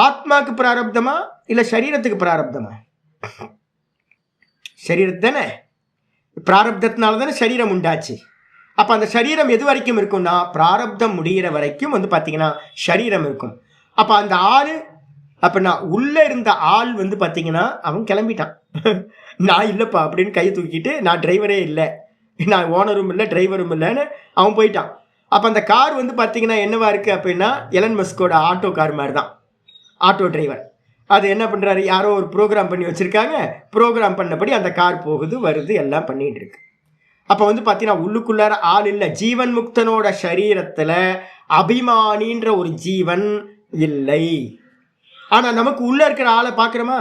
ஆத்மாக்கு பிராரப்தமா இல்ல சரீரத்துக்கு பிராரப்தமா? சரீரத்து தானே, பிராரப்தத்தினால தானே சரீரம் உண்டாச்சு. அப்ப அந்த சரீரம் எது வரைக்கும் இருக்கும்னா பிராரப்தம் முடிகிற வரைக்கும் வந்து பாத்தீங்கன்னா சரீரம் இருக்கும். அப்ப அந்த ஆளு அப்படின்னா உள்ள இருந்த ஆள் வந்து பாத்தீங்கன்னா அவன் கிளம்பிட்டான். நான் இல்லப்பா அப்படின்னு கை தூக்கிட்டு நான் டிரைவரே இல்லை, நான் ஓனரும் இல்லை டிரைவரும் இல்லைன்னு அவன் போயிட்டான். அப்போ அந்த கார் வந்து பார்த்தீங்கன்னா என்னவா இருக்குது அப்படின்னா எலன் மஸ்கோட ஆட்டோ கார் மாதிரி தான். ஆட்டோ டிரைவர் அது என்ன பண்ணுறாரு, யாரோ ஒரு ப்ரோக்ராம் பண்ணி வச்சுருக்காங்க, ப்ரோக்ராம் பண்ணபடி அந்த கார் போகுது வருது எல்லாம் பண்ணிகிட்டு இருக்கு. அப்போ வந்து பார்த்தீங்கன்னா உள்ளுக்குள்ளார ஆள் இல்லை. ஜீவன் முக்தனோட சரீரத்தில் அபிமானின்ற ஒரு ஜீவன் இல்லை. ஆனால் நமக்கு உள்ளே இருக்கிற ஆளை பார்க்குறோமா?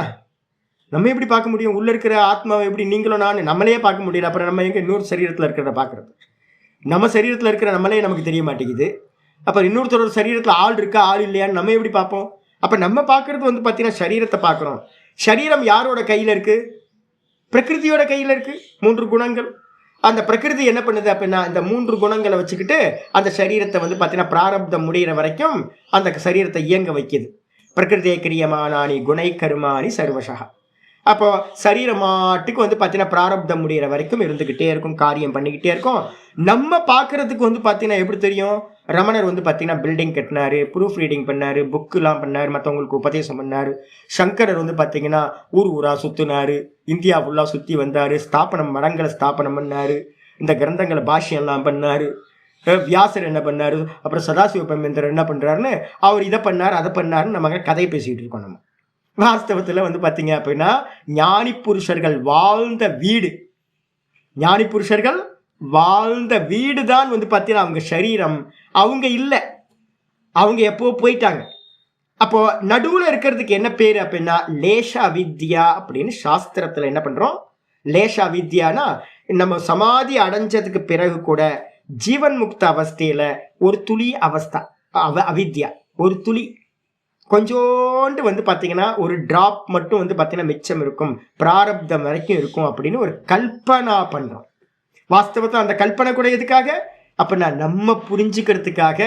நம்ம எப்படி பார்க்க முடியும்? உள்ளே இருக்கிற ஆத்மாவை எப்படி நீங்களும் நான் நம்மளே பார்க்க முடியல, அப்புறம் நம்ம எங்கே இன்னொரு சரீரத்தில் இருக்கிறத பார்க்குறது? நம்ம சரீரத்தில் இருக்கிற நம்மளே நமக்கு தெரிய மாட்டேங்குது. அப்போ இன்னொருத்தரோட சரீரத்தில் ஆள் இருக்கா ஆள் இல்லையான்னு நம்ம எப்படி பார்ப்போம்? அப்போ நம்ம பார்க்கறது வந்து பார்த்தீங்கன்னா சரீரத்தை பார்க்குறோம். சரீரம் யாரோட கையில் இருக்குது? பிரகிருதியோட கையில் இருக்குது. 3 குணங்கள். அந்த பிரகிருதி என்ன பண்ணுது அப்படின்னா இந்த 3 குணங்களை வச்சுக்கிட்டு அந்த சரீரத்தை வந்து பார்த்தீங்கன்னா பிராரப்தம் முடிகிற வரைக்கும் அந்த சரீரத்தை இயங்க வைக்குது. பிரகிருதியை கிரியமானானி குணை கருமானி சர்வசா. அப்போ சரீரமாட்டுக்கு வந்து பார்த்தீங்கன்னா பிராரப்தம் முடிகிற வரைக்கும் இருந்துக்கிட்டே இருக்கும், காரியம் பண்ணிக்கிட்டே இருக்கும். நம்ம பார்க்கறதுக்கு வந்து பார்த்தீங்கன்னா எப்படி தெரியும்? ரமணர் வந்து பார்த்தீங்கன்னா பில்டிங் கட்டினாரு, ப்ரூஃப் ரீடிங் பண்ணாரு, புக்குலாம் பண்ணாரு, மற்றவங்களுக்கு உபதேசம் பண்ணாரு. சங்கரர் வந்து பார்த்தீங்கன்னா ஊர் ஊரா சுற்றினாரு, இந்தியா ஃபுல்லாக சுற்றி வந்தார், மடங்களை ஸ்தாபனம் பண்ணாரு, இந்த கிரந்தங்களை பாஷ்யம்லாம் பண்ணாரு. வியாசர் என்ன பண்ணாரு, அப்புறம் சதாசிவ பிரம்மேந்திரர் என்ன பண்ணுறாருன்னு அவர் இதை பண்ணார் அதை பண்ணாருன்னு நம்ம கதை பேசிக்கிட்டு இருக்கோம். நம்ம வாஸ்தவத்தில் வந்து பார்த்தீங்க அப்படின்னா ஞானி புருஷர்கள் வாழ்ந்த வீடு, ஞானி புருஷர்கள் வாழ்ந்த வீடு தான் வந்து பார்த்தீங்கன்னா அவங்க சரீரம். அவங்க இல்லை, அவங்க எப்போ போயிட்டாங்க. அப்போ நடுவில் இருக்கிறதுக்கு என்ன பேர் அப்படின்னா லேஷா வித்யா அப்படின்னு சாஸ்திரத்தில் என்ன பண்ணுறோம்? லேஷா வித்யானா நம்ம சமாதி அடைஞ்சதுக்கு பிறகு கூட ஜீவன் முக்த அவஸ்தையில் ஒரு துளி அவஸ்தா அவித்யா, ஒரு துளி கொஞ்சோண்டு வந்து பார்த்தீங்கன்னா ஒரு டிராப் மட்டும் வந்து பார்த்தீங்கன்னா மிச்சம் இருக்கும், பிராரப்தம் வரைக்கும் இருக்கும் அப்படின்னு ஒரு கல்பனா பண்ணுறோம். வாஸ்தவத்தில் அந்த கல்பனை கூட எதுக்காக அப்படின்னா நம்ம புரிஞ்சுக்கிறதுக்காக,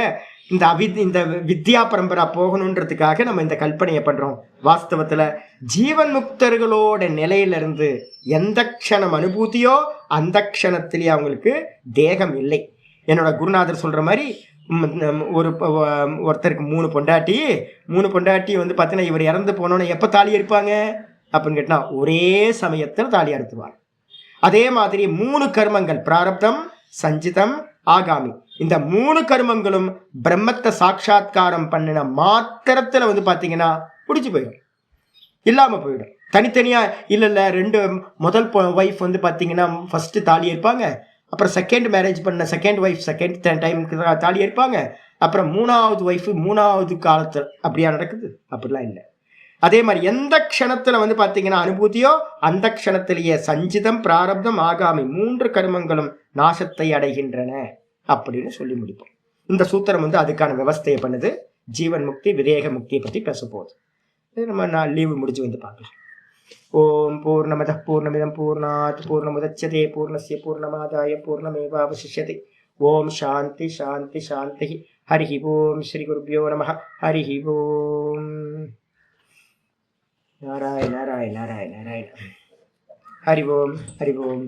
இந்த வித்யா பரம்பரா போகணுன்றதுக்காக நம்ம இந்த கல்பனையை பண்ணுறோம். வாஸ்தவத்தில் ஜீவன் முக்தர்களோட நிலையிலிருந்து எந்த க்ஷணம் அனுபூதியோ அந்த க்ஷணத்திலேயே அவங்களுக்கு தேகம் இல்லை. என்னோட குருநாதர் சொல்கிற மாதிரி ஒருத்தருக்கு 3 பொண்டாட்டி வந்து பார்த்தீங்கன்னா இவர் இறந்து போனோன்னு எப்போ தாலி எடுப்பாங்க அப்படின்னு கேட்டால் ஒரே சமயத்தில் தாலி எடுத்துருவார். அதே மாதிரி 3 கர்மங்கள் பிராரப்தம் சஞ்சிதம் ஆகாமி, இந்த 3 கர்மங்களும் பிரம்மத்தை சாட்சாத்காரம் பண்ணின மாத்திரத்தில் வந்து பார்த்தீங்கன்னா பிடிச்சி போயிடும், இல்லாமல் போயிடும். தனித்தனியாக இல்லை 2 முதல் ஒய்ஃப் வந்து பார்த்தீங்கன்னா ஃபஸ்ட்டு தாலி எடுப்பாங்க, அப்புறம் செகண்ட் மேரேஜ் பண்ண செகண்ட் ஒய்ஃப் செகண்ட் டைமுக்கு தாலி எடுப்பாங்க, அப்புறம் 3வது ஒய்ஃபு 3வது காலத்தில் அப்படியா நடக்குது? அப்படிலாம் இல்லை. அதே மாதிரி எந்த க்ஷணத்துல வந்து பாத்தீங்கன்னா அனுபூதியோ அந்த க்ஷணத்திலேயே சஞ்சிதம் பிராரப்தம் ஆகாமி 3 கர்மங்களும் நாசத்தை அடைகின்றன அப்படின்னு சொல்லி முடிப்போம். இந்த சூத்திரம் வந்து அதுக்கான விவஸ்தையை பண்ணுது. ஜீவன் முக்தி விதேக முக்தியை பத்தி பேச போகுது. நம்ம நான் லீவு முடிச்சு வந்து பார்க்கலாம். ஓம் பூர்ணமத பூர்ணமிதம் பூர்ணாத் பூர்ணமுதச்யதே பூர்ணஸ்ய பூர்ணமாதாய பூர்ணமேவாவசிஷ்யதே. ஓம் சாந்தி சாந்தி சாந்தி. ஹரிஹி ஓம் ஸ்ரீ குருப்யோ நமஹ. ஹரிஹி ஓம். நாராயண நாராயண நாராயண நாராயண. ஹரி ஓம் ஹரி ஓம்.